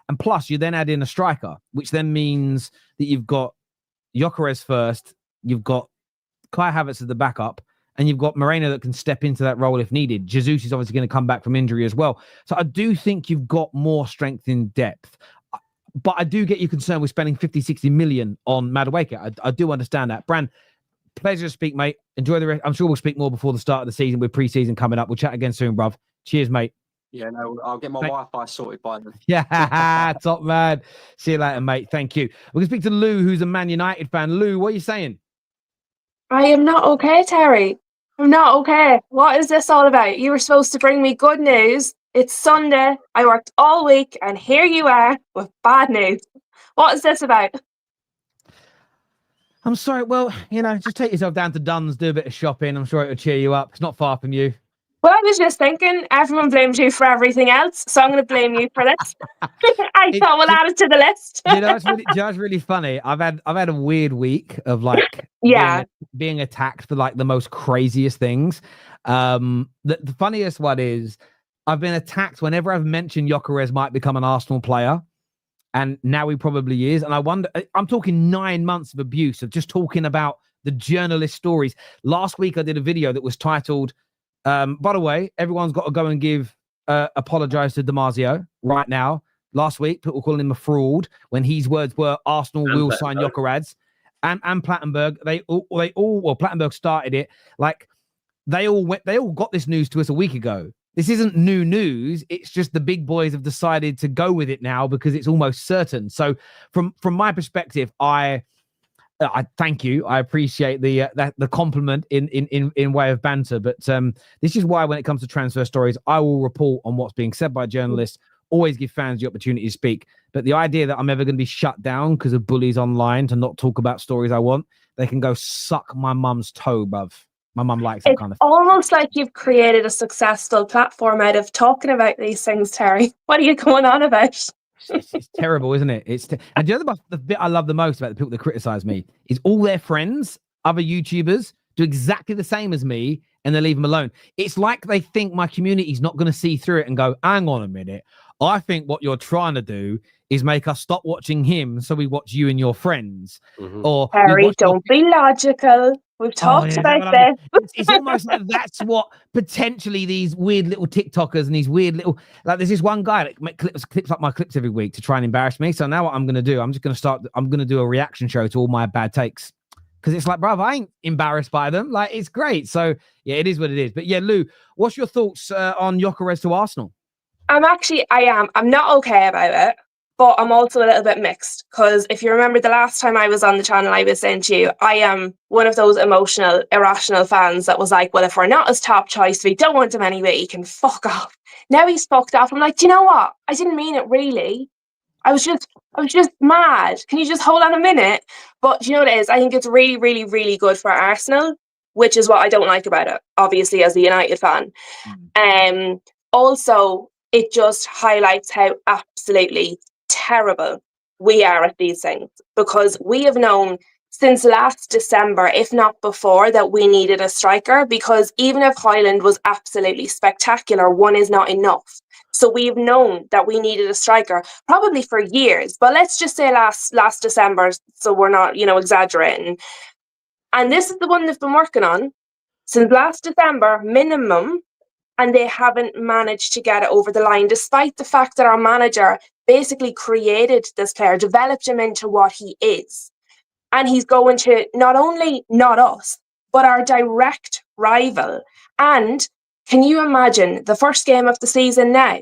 And plus, you then add in a striker, which then means that you've got Gyökeres first, you've got Kai Havertz as the backup, and you've got Moreno that can step into that role if needed. Jesus is obviously going to come back from injury as well. So I do think you've got more strength in depth. But I do get you concerned with spending 50, 60 million on Madueke. I do understand that. Bran, pleasure to speak, mate. Enjoy the rest. I'm sure we'll speak more before the start of the season with pre-season coming up. We'll chat again soon, bruv. Cheers, mate. Yeah, no, I'll get my Wi-Fi sorted by then. Yeah, top man. See you later, mate. Thank you. We're going to speak to Lou, who's a Man United fan. Lou, what are you saying? I am not okay, Terry. I'm not okay. What is this all about? You were supposed to bring me good news. It's Sunday. I worked all week, and here you are with bad news. What is this about? I'm sorry. Well, just take yourself down to Dunn's, do a bit of shopping. I'm sure it'll cheer you up. It's not far from you. Well, I was just thinking, everyone blames you for everything else, so I'm going to blame you for this. I thought we'll add it to the list. It's really funny. I've had a weird week of being attacked for the most craziest things. The funniest one is I've been attacked whenever I've mentioned Gyökeres might become an Arsenal player, and now he probably is. And I wonder, I'm talking 9 months of abuse of just talking about the journalist stories. Last week I did a video that was titled, by the way, everyone's got to go and apologize to Damasio right now. Last week, people calling him a fraud when his words were Arsenal will sign Gyökeres, and Plattenberg. Plattenberg started it. They all got this news to us a week ago. This isn't new news. It's just the big boys have decided to go with it now because it's almost certain. So from my perspective, I thank you. I appreciate the compliment in way of banter. But this is why when it comes to transfer stories, I will report on what's being said by journalists, always give fans the opportunity to speak. But the idea that I'm ever going to be shut down because of bullies online to not talk about stories I want, they can go suck my mum's toe, bruv. My mum likes that kind of thing. Almost like you've created a successful platform out of talking about these things, Terry. What are you going on about? It's terrible, isn't it? And the bit I love the most about the people that criticize me is all their friends, other YouTubers, do exactly the same as me, and they leave them alone. It's like they think my community's not going to see through it and go, hang on a minute. I think what you're trying to do is make us stop watching him so we watch you and your friends. Mm-hmm. Or Harry, don't be logical. We've talked about this. It's almost like that's what potentially these weird little TikTokers and these weird little, there's this one guy that make clips up my clips every week to try and embarrass me. So now what I'm going to do, I'm going to do a reaction show to all my bad takes. Because it's like, bruv, I ain't embarrassed by them. It's great. So yeah, it is what it is. But yeah, Lou, what's your thoughts on Gyökeres to Arsenal? I'm not okay about it. But I'm also a little bit mixed because if you remember the last time I was on the channel, I was saying to you, I am one of those emotional, irrational fans that was like, well, if we're not his top choice, we don't want him anyway, he can fuck off. Now he's fucked off. I'm like, do you know what? I didn't mean it really. I was just mad. Can you just hold on a minute? But do you know what it is? I think it's really, really, really good for Arsenal, which is what I don't like about it, obviously, as a United fan. Also, it just highlights how absolutely terrible we are at these things, because we have known since last December, if not before, that we needed a striker, because even if Højlund was absolutely spectacular, one is not enough. So we've known that we needed a striker probably for years, but let's just say last December, so we're not, exaggerating. And this is the one they've been working on since last December minimum, and they haven't managed to get it over the line, despite the fact that our manager basically created this player, developed him into what he is. And he's going to not only not us, but our direct rival. And can you imagine the first game of the season now?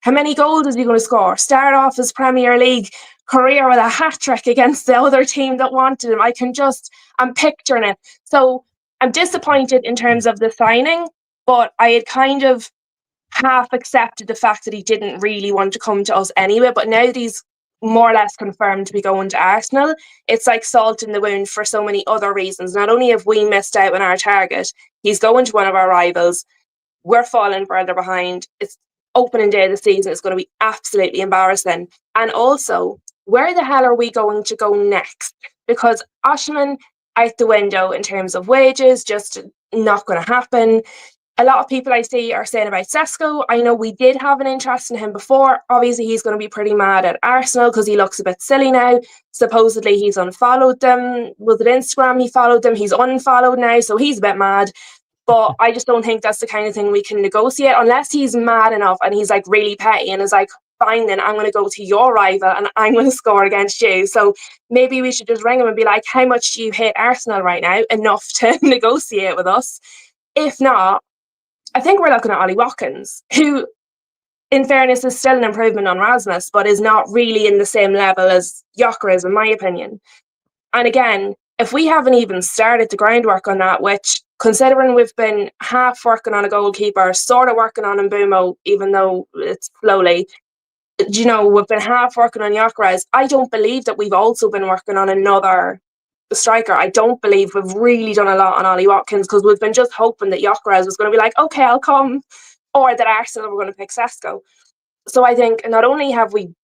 How many goals is he going to score? Start off his Premier League career with a hat-trick against the other team that wanted him. I'm picturing it. So I'm disappointed in terms of the signing, but I had kind of half accepted the fact that he didn't really want to come to us anyway. But now that he's more or less confirmed to be going to Arsenal, it's like salt in the wound for so many other reasons. Not only have we missed out on our target, he's going to one of our rivals. We're falling further behind. It's opening day of the season. It's going to be absolutely embarrassing. And also, where the hell are we going to go next? Because Osimhen out the window in terms of wages, just not going to happen. A lot of people I see are saying about Sesko. I know we did have an interest in him before. Obviously, he's going to be pretty mad at Arsenal because he looks a bit silly now. Supposedly, he's unfollowed them. Was it Instagram he followed them? He's unfollowed now, so he's a bit mad. But I just don't think that's the kind of thing we can negotiate unless he's mad enough and he's like really petty and is like, fine, then I'm going to go to your rival and I'm going to score against you. So maybe we should just ring him and be like, how much do you hate Arsenal right now? Enough to negotiate with us. If not, I think we're looking at Ollie Watkins, who, in fairness, is still an improvement on Rasmus, but is not really in the same level as Gyökeres, in my opinion. And again, if we haven't even started the groundwork on that, which, considering we've been half working on a goalkeeper, sort of working on Mbeumo, even though it's slowly, we've been half working on Gyökeres. I don't believe that we've also been working on another striker. I don't believe we've really done a lot on Ollie Watkins because we've been just hoping that Gyökeres was going to be like, okay, I'll come, or that Arsenal were going to pick Sesko. So I think not only have we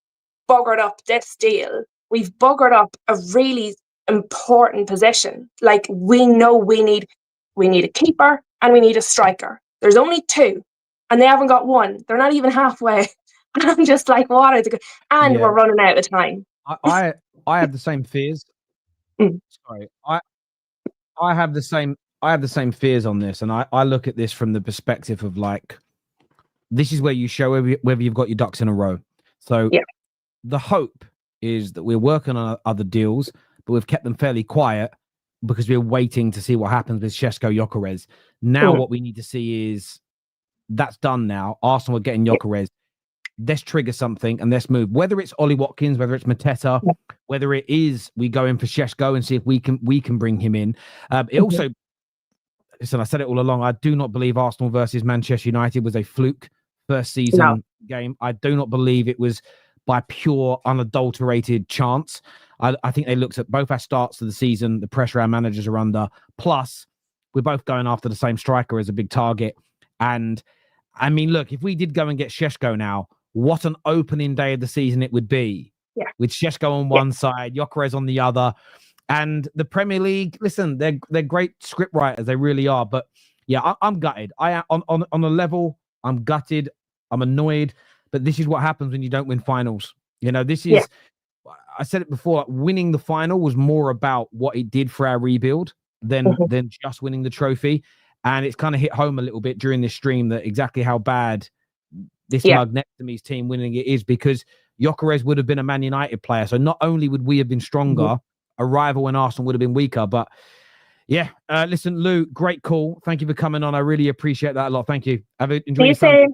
buggered up this deal, we've buggered up a really important position. Like, we know we need a keeper and we need a striker. There's only two, and they haven't got one. They're not even halfway. And I'm just like, what are they? And we're running out of time. I have the same fears. Sorry, I have the same fears on this, and I look at this from the perspective of like, this is where you show whether you've got your ducks in a row. So the hope is that we're working on other deals, but we've kept them fairly quiet because we're waiting to see what happens with Shannon Gyökeres. Now what we need to see is that's done now. Arsenal are getting Gyökeres. Let's trigger something and let's move. Whether it's Ollie Watkins, whether it's Mateta, whether it is we go in for Shannon and see if we can bring him in. It also, listen, I said it all along. I do not believe Arsenal versus Manchester United was a fluke first season game. I do not believe it was by pure unadulterated chance. I think they looked at both our starts of the season, the pressure our managers are under, plus we're both going after the same striker as a big target. And I mean, look, if we did go and get Shannon now, what an opening day of the season it would be. Yeah. With Shannon on one side, Gyökeres on the other. And the Premier League, listen, they're great script writers. They really are. But yeah, I'm gutted. On a level, I'm gutted. I'm annoyed. But this is what happens when you don't win finals. This is, I said it before, winning the final was more about what it did for our rebuild than just winning the trophy. And it's kind of hit home a little bit during this stream that exactly how bad this mug next to me's team winning it is, because Gyökeres would have been a Man United player. So not only would we have been stronger, a rival in Arsenal would have been weaker. But yeah, listen, Lou, great call. Thank you for coming on. I really appreciate that a lot. Thank you. Enjoy your Sunday.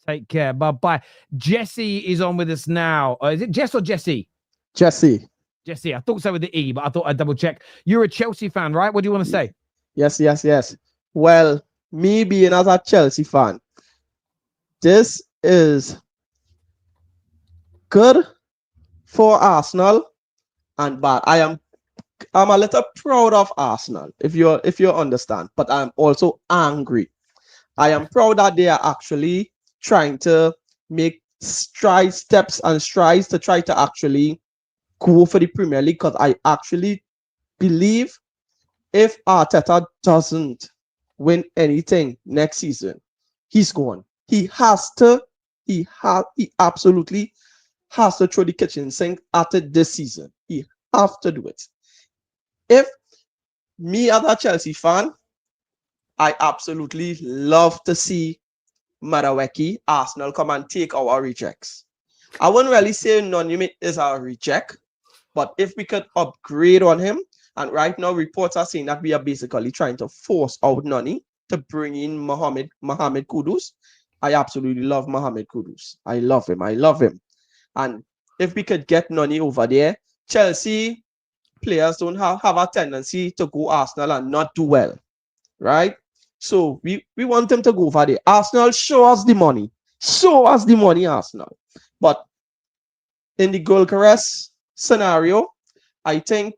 Take care. Bye-bye. Jesse is on with us now. Is it Jess or Jesse? Jesse. Jesse. I thought so with the E, but I thought I'd double check. You're a Chelsea fan, right? What do you want to say? Yes. Well, me being as a Chelsea fan, this is good for Arsenal and bad. I'm a little proud of Arsenal, if you understand, but I'm also angry. I am proud that they are actually trying to make steps to try to actually go for the Premier League, because I actually believe if Arteta doesn't win anything next season, he's gone. He has to He absolutely has to throw the kitchen sink at it this season. He have to do it. If me as a Chelsea fan, I absolutely love to see Madueke, Arsenal come and take our rejects. I wouldn't really say Nonimi is a reject, but if we could upgrade on him, and right now reports are saying that we are basically trying to force out Nani to bring in Mohamed Kudus. I absolutely love Mohamed Kudus. I love him. And if we could get Nani over there, Chelsea players don't have a tendency to go Arsenal and not do well, right? So we want them to go over there. Arsenal, show us the money. Show us the money, Arsenal. But in the Gyökeres scenario, I think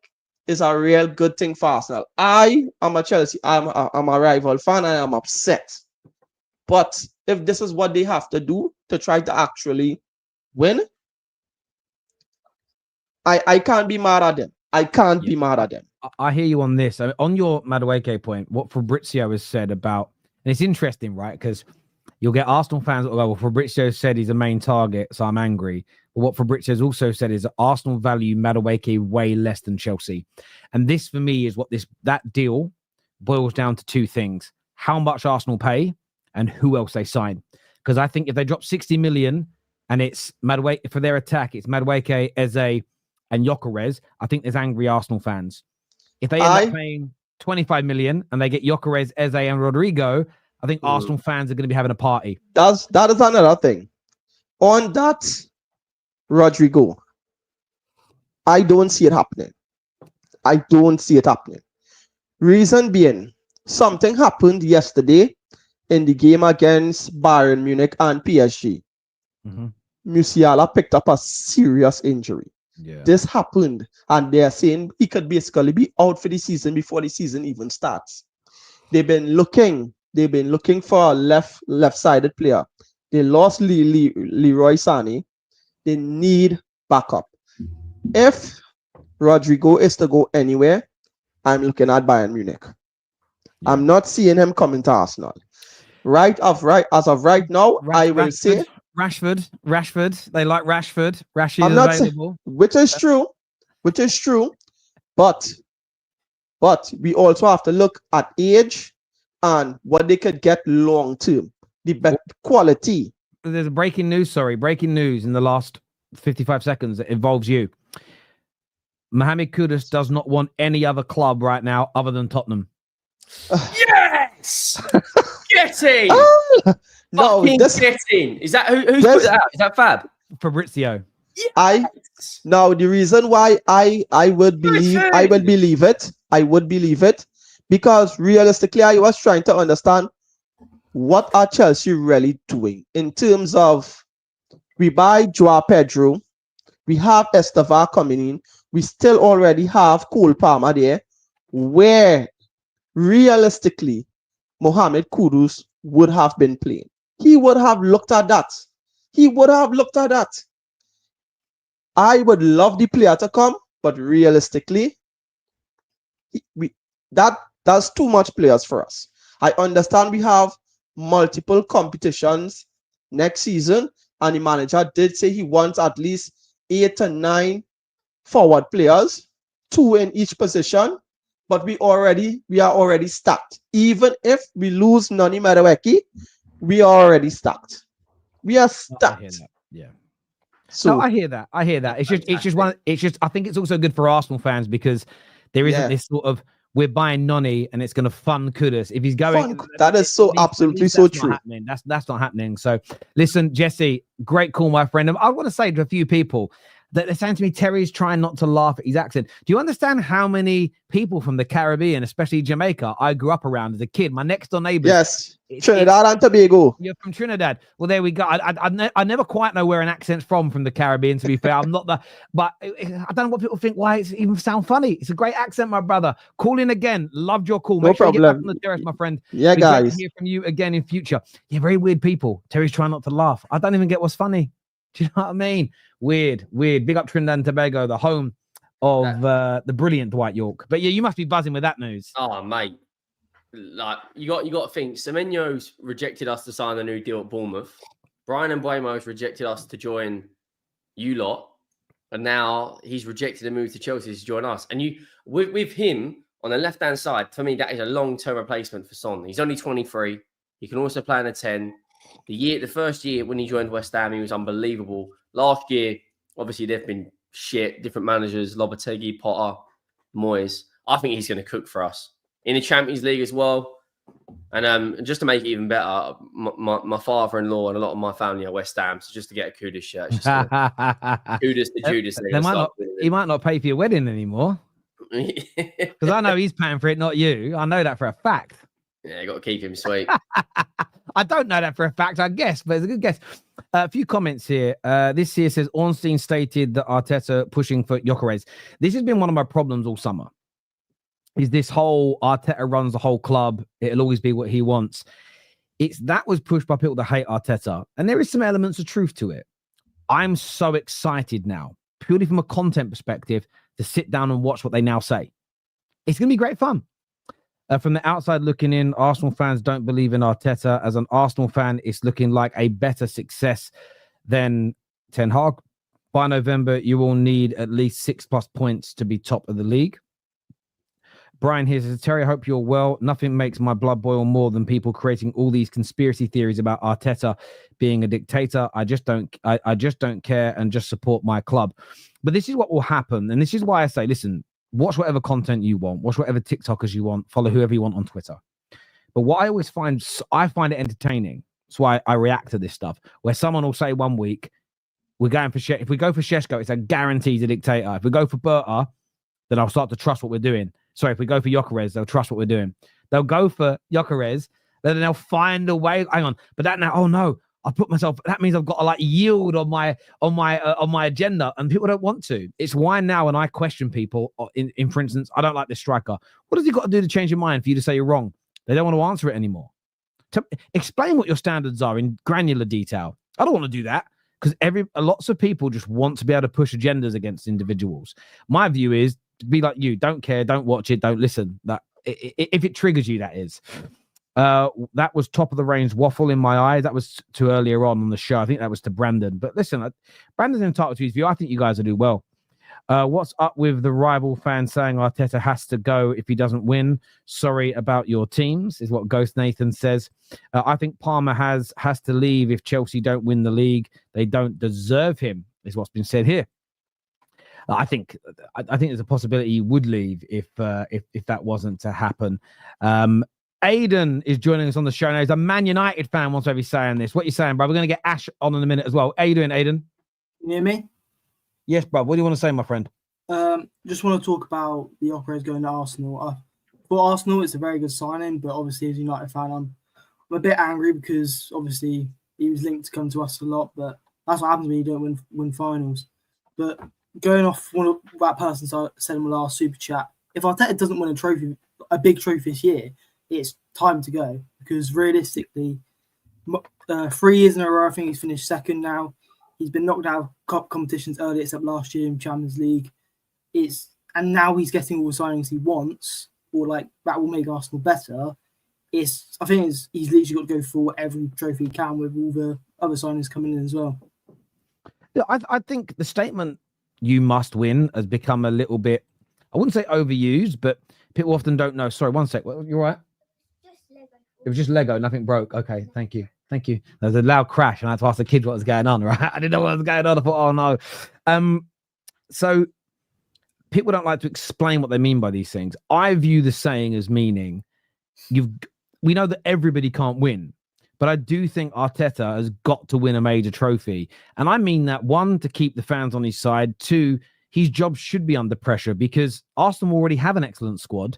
is a real good thing for Arsenal. I am a Chelsea, I'm a rival fan, and I'm upset. But if this is what they have to do to try to actually win, I can't be mad at them. I can't be mad at them. I hear you on this. On your Madueke point, what Fabrizio has said about, and it's interesting, right? Because you'll get Arsenal fans that will go, well, Fabrizio said he's a main target, so I'm angry. But what Fabrizio's also said is that Arsenal value Madueke way less than Chelsea. And this, for me, is what that deal boils down to two things. How much Arsenal pay and who else they sign. Because I think if they drop 60 million and it's Madueke for their attack, it's Madueke, Eze, and Gyökeres, I think there's angry Arsenal fans. If they end up paying 25 million and they get Gyökeres, Eze, and Rodrigo, I think Arsenal fans are going to be having a party. That is another thing. On that, Rodrigo, I don't see it happening. Reason being, something happened yesterday in the game against Bayern Munich and PSG. Musiala picked up a serious injury. Yeah. This happened, and they are saying he could basically be out for the season before the season even starts. They've been looking for a left-sided player. They lost Leroy Sané. They need backup. If Rodrigo is to go anywhere, I'm looking at Bayern Munich. Yeah. I'm not seeing him coming to Arsenal. As of right now, I will say Rashford. They like Rashford. Rashford is available. Which is true. But we also have to look at age and what they could get long term. The better quality. There's a breaking news in the last 55 seconds that involves you. Mohamed Kudus does not want any other club right now other than Tottenham. Yes! Getting! No, getting. Is that who's put that out? Is that Fab? Fabrizio. Yes. The reason why I would believe it because realistically I was trying to understand what are Chelsea really doing in terms of we buy Joao Pedro, we have Estevao coming in, we still already have Cole Palmer there, where realistically Mohamed Kudus would have been playing. He would have looked at that. I would love the player to come, but realistically, that's too much players for us. I understand we have multiple competitions next season, and the manager did say he wants at least 8 to 9 forward players, 2 in each position, but we are already stacked. Even if we lose Nani Madueke, we are already stacked. We are stacked. Yeah. So I hear that. It's just I think it's also good for Arsenal fans because there isn't this sort of we're buying Nani and it's going to fund Kudus. If he's going, that is so absolutely so true. That's not happening. So listen, Jesse, great call, my friend. I want to say to a few people that they're saying to me, Terry's trying not to laugh at his accent. Do you understand how many people from the Caribbean, especially Jamaica, I grew up around as a kid? My next door neighbor. Yes, Trinidad and Tobago. You're from Trinidad. Well, there we go. I never quite know where an accent's from the Caribbean, to be fair. I'm not but I don't know what people think, why it even sound funny. It's a great accent, my brother. Call in again. Loved your call. Make sure you get back on the terrace, my friend. Yeah, guys. Hear from you again in future. Yeah, very weird people. Terry's trying not to laugh. I don't even get what's funny. Do you know what I mean? Weird. Big up Trinidad and Tobago, the home of the brilliant Dwight York. But yeah, you must be buzzing with that news. Oh, mate. Like you got to think Semenyo's rejected us to sign a new deal at Bournemouth. Brian and Buemo's rejected us to join you lot, and now he's rejected a move to Chelsea to join us. And you, with him on the left-hand side, for me, that is a long-term replacement for Son. He's only 23. He can also play in a 10. The first year when he joined West Ham, he was unbelievable. Last year, obviously, they've been shit. Different managers, Lopetegui, Potter, Moyes. I think he's going to cook for us in the Champions League as well. And just to make it even better, my father-in-law and a lot of my family are West Ham, so just to get a Kudus shirt, just Kudus to Judas. He might not pay for your wedding anymore, because I know he's paying for it, not you. I know that for a fact. Yeah, you got to keep him sweet. I don't know that for a fact, I guess, but it's a good guess. A few comments here. This here says Ornstein stated that Arteta pushing for Gyökeres. This has been one of my problems all summer. Is this whole Arteta runs the whole club, it'll always be what he wants. That was pushed by people that hate Arteta, and there is some elements of truth to it. I'm so excited now, purely from a content perspective, to sit down and watch what they now say. It's going to be great fun. From the outside looking in, Arsenal fans don't believe in Arteta. As an Arsenal fan, it's looking like a better success than Ten Hag. By November, you will need at least 6+ points to be top of the league. Brian here says, Terry, I hope you're well. Nothing makes my blood boil more than people creating all these conspiracy theories about Arteta being a dictator. I just don't care and just support my club. But this is what will happen. And this is why I say, listen, watch whatever content you want, watch whatever TikTokers you want, follow whoever you want on Twitter. But what I always find it entertaining. That's why I react to this stuff, where someone will say one week, we're going for if we go for Šeško, it's a guarantee he's a dictator. If we go for Berta, then I'll start to trust what we're doing. Sorry, if we go for Gyökeres, they'll trust what we're doing. They'll go for Gyökeres, then they'll find a way. Hang on, but that now, oh no, I put myself. That means I've got to like yield on my agenda, and people don't want to. It's why now when I question people, in for instance, I don't like this striker. What has he got to do to change your mind for you to say you're wrong? They don't want to answer it anymore. Explain what your standards are in granular detail. I don't want to do that because lots of people just want to be able to push agendas against individuals. My view is to be like you. Don't care. Don't watch it. Don't listen. That if it triggers you, that is. That was top of the range waffle in my eye. That was too earlier on the show. I think that was to Brandon. But listen, Brandon's entitled to his view. I think you guys will do well. What's up with the rival fans saying Arteta has to go if he doesn't win? Sorry about your teams, is what Ghost Nathan says. I think Palmer has to leave if Chelsea don't win the league. They don't deserve him, is what's been said here. I think there's a possibility he would leave if that wasn't to happen. Aiden is joining us on the show now. He's a Man United fan. Wants to be saying this. What are you saying, bro? We're going to get Ash on in a minute as well. How you doing, Aiden? Can you hear me? Yes, bro. What do you want to say, my friend? Just want to talk about the Gyökeres going to Arsenal. For Arsenal, it's a very good signing, but obviously as a United fan, I'm a bit angry because obviously he was linked to come to us a lot, but that's what happens when you don't win finals. But going off what that person said in the last super chat, if Arteta doesn't win a big trophy this year, it's time to go because realistically, 3 years in a row, I think he's finished second now. He's been knocked out of cup competitions early, except last year in Champions League. And now he's getting all the signings he wants, or like that will make Arsenal better. He's literally got to go for every trophy he can with all the other signings coming in as well. Yeah, I think the statement "you must win" has become a little bit, I wouldn't say overused, but people often don't know. Sorry, one sec. You're right. It was just Lego, nothing broke. Okay, thank you. Thank you. There was a loud crash, and I had to ask the kids what was going on, right? I didn't know what was going on. I thought, oh no. So people don't like to explain what they mean by these things. I view the saying as meaning we know that everybody can't win, but I do think Arteta has got to win a major trophy. And I mean that, one, to keep the fans on his side, two, his job should be under pressure because Arsenal already have an excellent squad.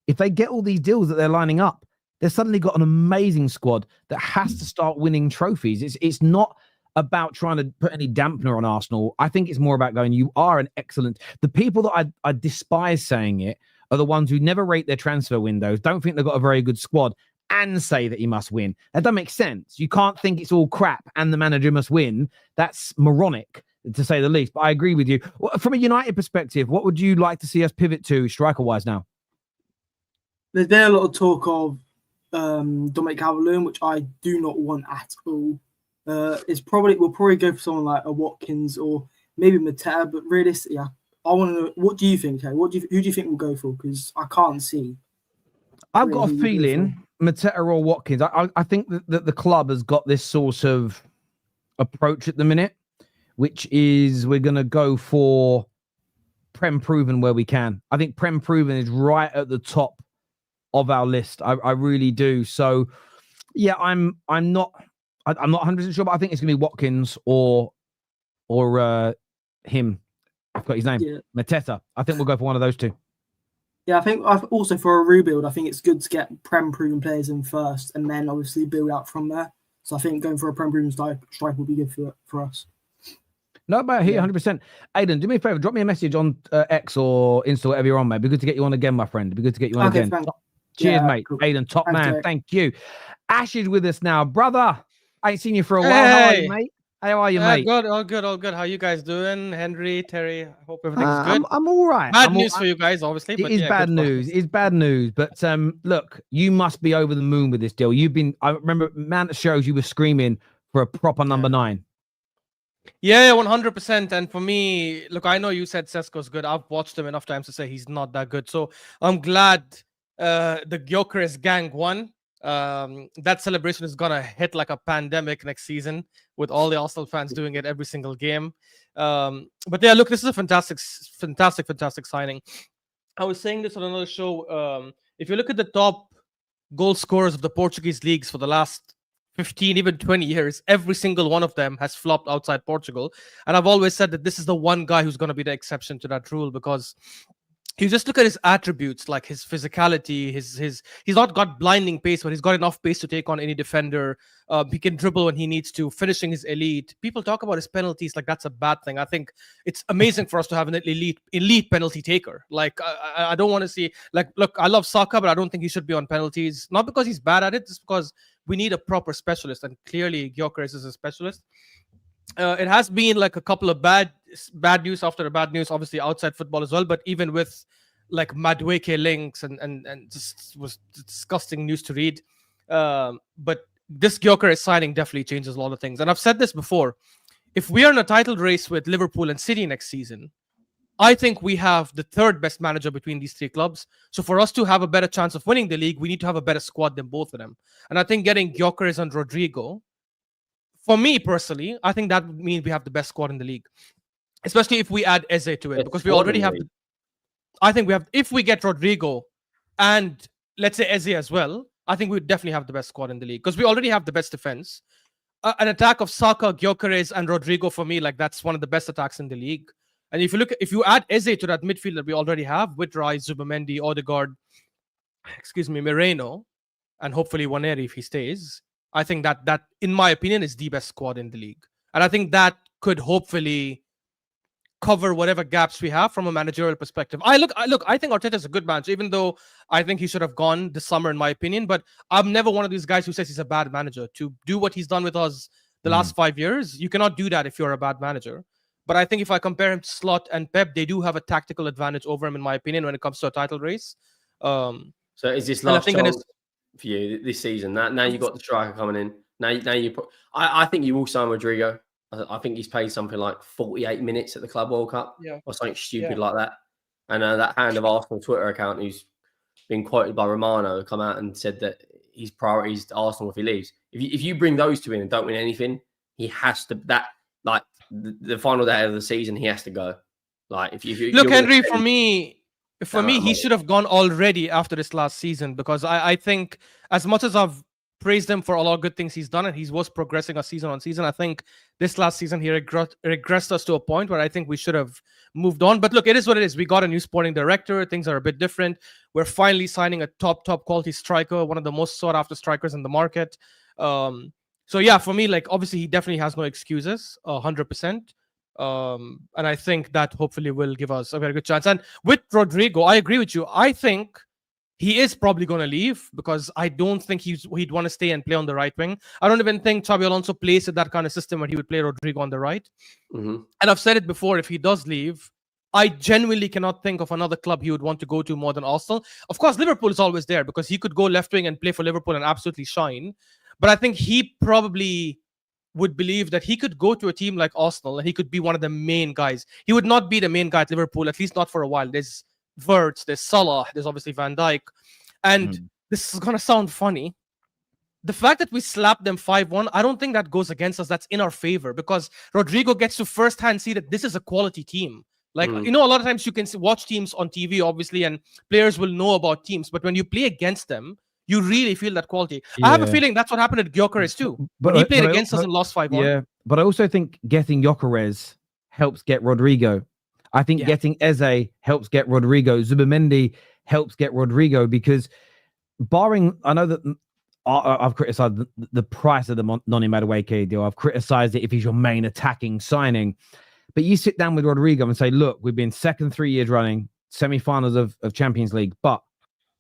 If they get all these deals that they're lining up, they've suddenly got an amazing squad that has to start winning trophies. It's not about trying to put any dampener on Arsenal. I think it's more about going, you are an excellent... The people that I despise saying it are the ones who never rate their transfer windows, don't think they've got a very good squad, and say that he must win. That doesn't make sense. You can't think it's all crap and the manager must win. That's moronic, to say the least. But I agree with you. From a United perspective, what would you like to see us pivot to striker-wise now? There's been a lot of talk of Dominic Calvert-Lewin, which I do not want at all. we'll probably go for someone like a Watkins or maybe Mateta. But realistically, I want to know, what do you think? Hey? Who do you think we'll go for? Because I can't see. I've got a feeling Mateta or Watkins. I think that the club has got this sort of approach at the minute, which is we're going to go for Prem Proven where we can. I think Prem Proven is right at the top of our list. I really do. So, yeah, I'm not 100% sure, but I think it's going to be Watkins or him. I've got his name, Mateta. I think we'll go for one of those two. Yeah, I think also for a rebuild, I think it's good to get Prem Proven players in first and then obviously build out from there. So I think going for a Prem Proven strike will be good for us. No, but here, 100%. Aiden, do me a favor. Drop me a message on X or Insta, whatever you're on, mate. It'd be good to get you on again, my friend. It'd be good to get you on again. Cheers, mate. Cool. Aiden, top man. Derek. Thank you. Ash is with us now. Brother, I ain't seen you for a while. How are you, mate? How are you, mate? Good, all good. How you guys doing? Henry, Terry, I hope everything's good. I'm all right. Bad news for you guys, obviously. It is bad news. It's bad news. But look, you must be over the moon with this deal. I remember, man, at shows you were screaming for a proper number 9. Yeah, 100%. And for me, look, I know you said Sesko's good. I've watched him enough times to say he's not that good. So I'm glad the Gyökeres gang won. That celebration is gonna hit like a pandemic next season with all the Arsenal fans doing it every single game. But yeah, look, this is a fantastic signing. I was saying this on another show. If you look at the top goal scorers of the Portuguese leagues for the last 15, even 20 years, every single one of them has flopped outside Portugal. And I've always said that this is the one guy who's going to be the exception to that rule, because you just look at his attributes, like his physicality, he's not got blinding pace, but he's got enough pace to take on any defender. He can dribble when he needs to, finishing his elite. People talk about his penalties like that's a bad thing. I think it's amazing for us to have an elite penalty taker. Like, I don't want to see, like, look, I love Saka, but I don't think he should be on penalties. Not because he's bad at it, just because we need a proper specialist, and clearly Gyökeres is a specialist. It has been like a couple of bad news after bad news, obviously outside football as well. But even with like Madueke links and just was disgusting news to read. But this Gyökeres signing definitely changes a lot of things. And I've said this before: if we are in a title race with Liverpool and City next season, I think we have the third best manager between these three clubs. So for us to have a better chance of winning the league, we need to have a better squad than both of them. And I think getting Gyökeres and Rodrigo, for me personally, I think that means we have the best squad in the league, especially if we add Eze to it, because we already have. I think we have. If we get Rodrigo and let's say Eze as well, I think we definitely have the best squad in the league, because we already have the best defense. An attack of Saka, Gyökeres, and Rodrigo, for me, like that's one of the best attacks in the league. And if you add Eze to that midfield that we already have with Rice, Zubimendi, Odegaard, Moreno, and hopefully Waneri if he stays, I think that in my opinion is the best squad in the league. And I think that could hopefully cover whatever gaps we have from a managerial perspective. I think Arteta is a good manager, even though I think he should have gone this summer in my opinion. But I'm never one of these guys who says he's a bad manager. To do what he's done with us the last 5 years, you cannot do that if you're a bad manager. But I think if I compare him to Slot and Pep, they do have a tactical advantage over him, in my opinion, when it comes to a title race. So is this last chance for you this season? Now you've got the striker coming in. I think you will sign Rodrigo. I think he's played something like 48 minutes at the Club World Cup, or something stupid like that. And that Hand of Arsenal Twitter account, who's been quoted by Romano, come out and said that his priority is Arsenal if he leaves. If you bring those two in and don't win anything, he has to. The final day of the season, he has to go. Like if you look, Henry, for me, he should have gone already after this last season, because I think as much as I've praised him for a lot of good things he's done, and he was progressing season on season, I think this last season he regressed us to a point where I think we should have moved on. But look, it is what it is. We got a new sporting director. Things are a bit different. We're finally signing a top quality striker, one of the most sought after strikers in the market. So yeah, for me, like obviously he definitely has no excuses, 100%. And I think that hopefully will give us a very good chance. And with Rodrigo, I agree with you. I think he is probably going to leave, because I don't think he'd want to stay and play on the right wing. I don't even think Xabi Alonso plays with that kind of system where he would play Rodrigo on the right. And I've said it before, if he does leave, I genuinely cannot think of another club he would want to go to more than Arsenal. Of course, Liverpool is always there, because he could go left wing and play for Liverpool and absolutely shine. But I think he probably would believe that he could go to a team like Arsenal and he could be one of the main guys. He would not be the main guy at Liverpool, at least not for a while. There's Wirtz, there's Salah, there's obviously Van Dijk. And this is going to sound funny. The fact that we slapped them 5-1, I don't think that goes against us. That's in our favor because Rodrigo gets to firsthand see that this is a quality team. Like, you know, a lot of times you can watch teams on TV, obviously, and players will know about teams. But when you play against them, you really feel that quality. I have a feeling that's what happened at Gyökeres too. But he played against us and lost 5-1. Yeah, but I also think getting Gyökeres helps get Rodrigo. I think getting Eze helps get Rodrigo. Zubimendi helps get Rodrigo because barring, I know that I've criticized the price of the Noni Madueke deal. I've criticized it if he's your main attacking signing. But you sit down with Rodrigo and say, look, we've been second 3 years running, semi-finals of Champions League, but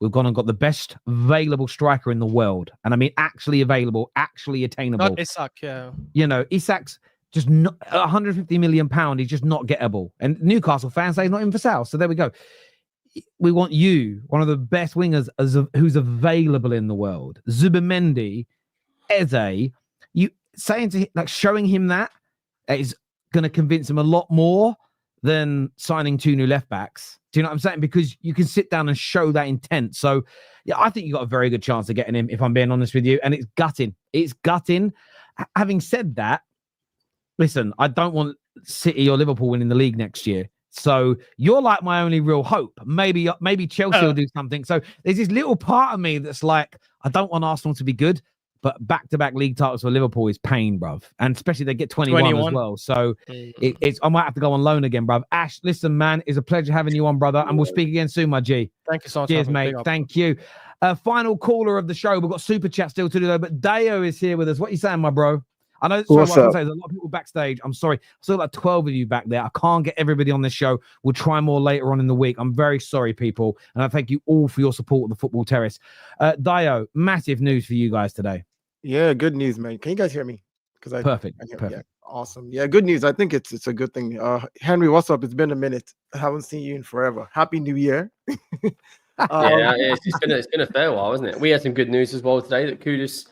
we've gone and got the best available striker in the world. And I mean, actually available, actually attainable. Not Isak, yeah. You know, Isak's just not £150 million. He's just not gettable. And Newcastle fans say he's not in for sale. So there we go. We want you, one of the best wingers who's available in the world. Zubimendi, Eze, you saying to him, like showing him that is going to convince him a lot more than signing 2 new left backs. Do you know what I'm saying? Because you can sit down and show that intent. So, yeah, I think you got a very good chance of getting him, if I'm being honest with you. And it's gutting. It's gutting. Having said that, listen, I don't want City or Liverpool winning the league next year. So you're like my only real hope. Maybe Chelsea will do something. So there's this little part of me that's like, I don't want Arsenal to be good, but back-to-back league titles for Liverpool is pain, bruv. And especially they get 21 as well. So it's I might have to go on loan again, bruv. Ash, listen, man, it's a pleasure having you on, brother. And we'll speak again soon, my G. Thank you so much. Cheers, mate. Thank you. Final caller of the show. We've got Super Chat still to do, though. But Dayo is here with us. What are you saying, my bro? I know there's a lot of people backstage. I'm sorry. I saw like 12 of you back there. I can't get everybody on this show. We'll try more later on in the week. I'm very sorry, people. And I thank you all for your support of the Football Terrace. Dayo, massive news for you guys today. Yeah, good news, man. Can you guys hear me? Perfect. Yeah, awesome. Yeah, good news. I think it's a good thing. Henry, what's up? It's been a minute. I haven't seen you in forever. Happy New Year. It's been a fair while, hasn't it? We had some good news as well today that Kudus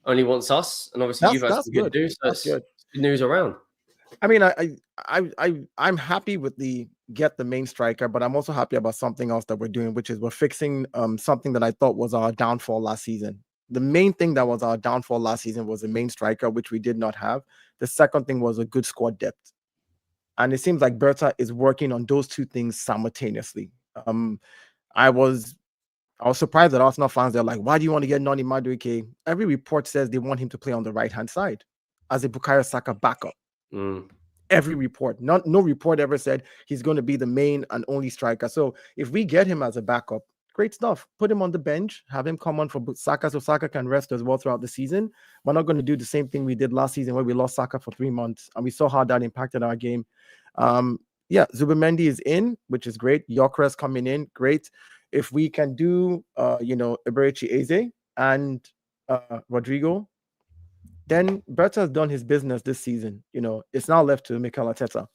only wants us, and obviously you've had some good news. So that's good news around. I mean, I'm happy with the main striker, but I'm also happy about something else that we're doing, which is we're fixing something that I thought was our downfall last season. The main thing that was our downfall last season was the main striker, which we did not have. The second thing was a good squad depth. And it seems like Berta is working on those two things simultaneously. I was surprised that Arsenal fans, they're like, why do you want to get Noni Madueke? Every report says they want him to play on the right-hand side as a Bukayo Saka backup. Every report. No report ever said he's going to be the main and only striker. So if we get him as a backup, great stuff. Put him on the bench, have him come on for Saka so Saka can rest as well throughout the season. We're not going to do the same thing we did last season where we lost Saka for 3 months and we saw how that impacted our game. Zubimendi is in, which is great. Gyökeres coming in, great. If we can do, Eberechi Eze and Rodrigo, then Berta has done his business this season. You know, it's now left to Mikel Arteta.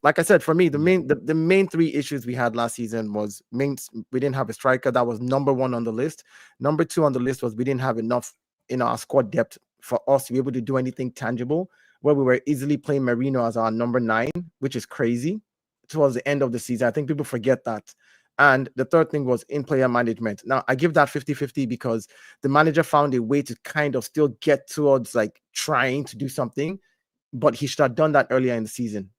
Like I said, for me, the main 3 issues we had last season was we didn't have a striker. That was number 1 on the list. Number 2 on the list was we didn't have enough in our squad depth for us to be able to do anything tangible, where we were easily playing Merino as our number 9, which is crazy, towards the end of the season. I think people forget that. And the third thing was in-player management. Now, I give that 50-50 because the manager found a way to kind of still get towards like trying to do something, but he should have done that earlier in the season.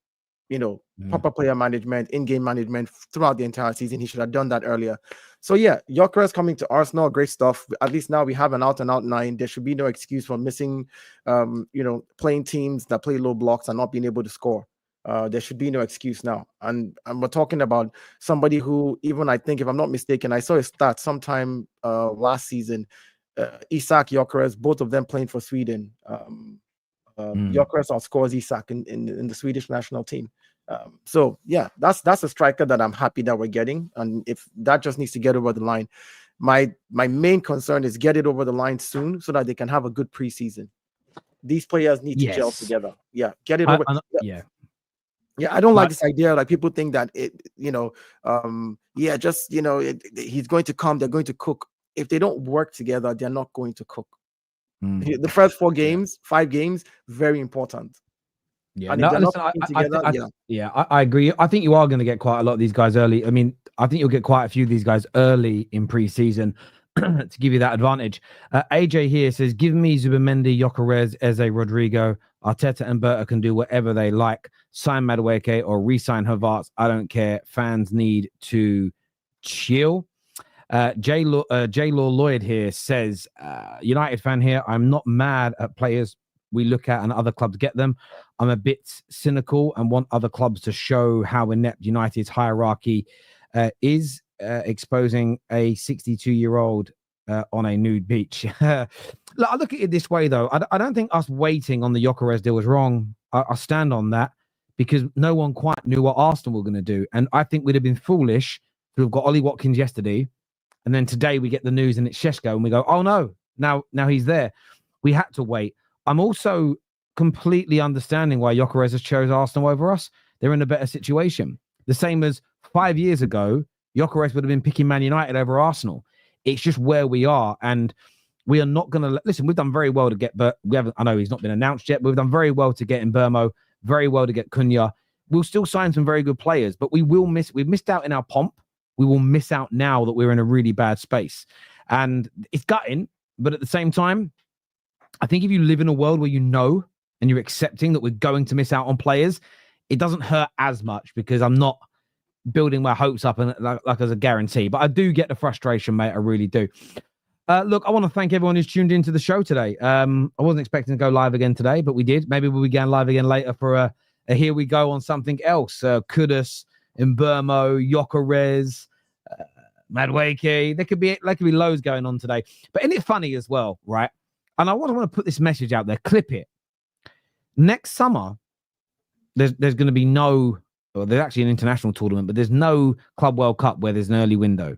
Proper player management, in-game management throughout the entire season. He should have done that earlier. So yeah, Gyökeres coming to Arsenal, great stuff. At least now we have an out-and-out 9. There should be no excuse for missing, playing teams that play low blocks and not being able to score. There should be no excuse now. And we're talking about somebody who, even I think, if I'm not mistaken, I saw a stat sometime last season, Isak, Gyökeres, both of them playing for Sweden. Gyökeres outscores Isak in the Swedish national team. So yeah, that's a striker that I'm happy that we're getting. And if that just needs to get over the line, my main concern is get it over the line soon so that they can have a good preseason. These players need to gel together. Yeah, get it over. Yeah, I don't like this idea. Like people think that he's going to come, they're going to cook. If they don't work together, they're not going to cook. The first 4 games, 5 games, very important. Yeah, And no, if they're not listen, playing together, I agree. I think you are going to get quite a lot of these guys early. I mean, I think you'll get quite a few of these guys early in pre-season to give you that advantage. AJ here says, give me Zubimendi, Gyökeres, Eze, Rodrigo, Arteta and Berta can do whatever they like. Sign Madueke or re-sign Havertz. I don't care. Fans need to chill. J Law Lloyd here says, United fan here. I'm not mad at players we look at and other clubs get them. I'm a bit cynical and want other clubs to show how inept United's hierarchy is, exposing a 62-year-old on a nude beach. Look, I look at it this way, though. I don't think us waiting on the Gyökeres deal was wrong. I stand on that because no one quite knew what Arsenal were going to do. And I think we'd have been foolish to have got Ollie Watkins yesterday. And then today we get the news and it's Šeško and we go, oh, no, now he's there. We had to wait. I'm also completely understanding why Gyökeres has chose Arsenal over us. They're in a better situation. The same as 5 years ago, Gyökeres would have been picking Man United over Arsenal. It's just where we are. And we are not going to listen. We've done very well to get, but we haven't. I know he's not been announced yet, but we've done very well to get in Burmo, very well to get Cunha. We'll still sign some very good players, but we've missed out in our pomp. We will miss out now that we're in a really bad space. And it's gutting, but at the same time, I think if you live in a world where you know and you're accepting that we're going to miss out on players, it doesn't hurt as much because I'm not building my hopes up and like as a guarantee. But I do get the frustration, mate. I really do. Look, I want to thank everyone who's tuned into the show today. I wasn't expecting to go live again today, but we did. Maybe we'll be going live again later for a here we go on something else. Kudus, Mbermo, Gyökeres, Madueke. There could be loads going on today. But isn't it funny as well, right? And I want to put this message out there. Clip it. Next summer, there's going to be there's actually an international tournament, but there's no Club World Cup where there's an early window.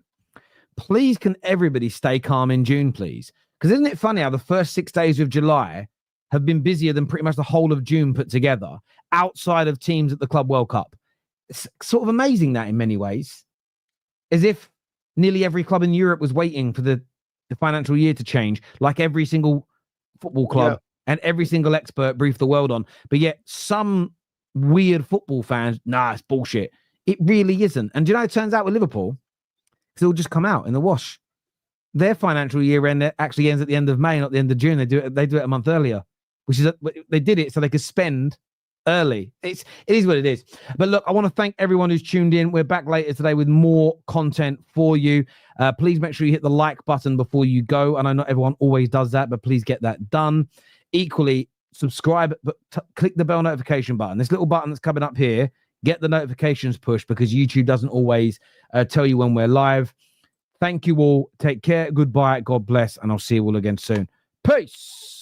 Please, can everybody stay calm in June, please? Because isn't it funny how the first 6 days of July have been busier than pretty much the whole of June put together outside of teams at the Club World Cup? It's sort of amazing that in many ways, as if nearly every club in Europe was waiting for the financial year to change, like every single football club and every single expert briefed the world on. But yet some weird football fans, it's bullshit. It really isn't. And do you know, it turns out with Liverpool, it'll just come out in the wash. Their financial year end actually ends at the end of May, not the end of June. They do it a month earlier, which is they did it so they could spend early. It is what it is. But look, I want to thank everyone who's tuned in. We're back later today with more content for you. Please make sure you hit the like button before you go. And I know not everyone always does that, but please get that done. Equally, subscribe, but click the bell notification button. This little button that's coming up here, get the notifications pushed because YouTube doesn't always tell you when we're live. Thank you all. Take care. Goodbye. God bless. And I'll see you all again soon. Peace.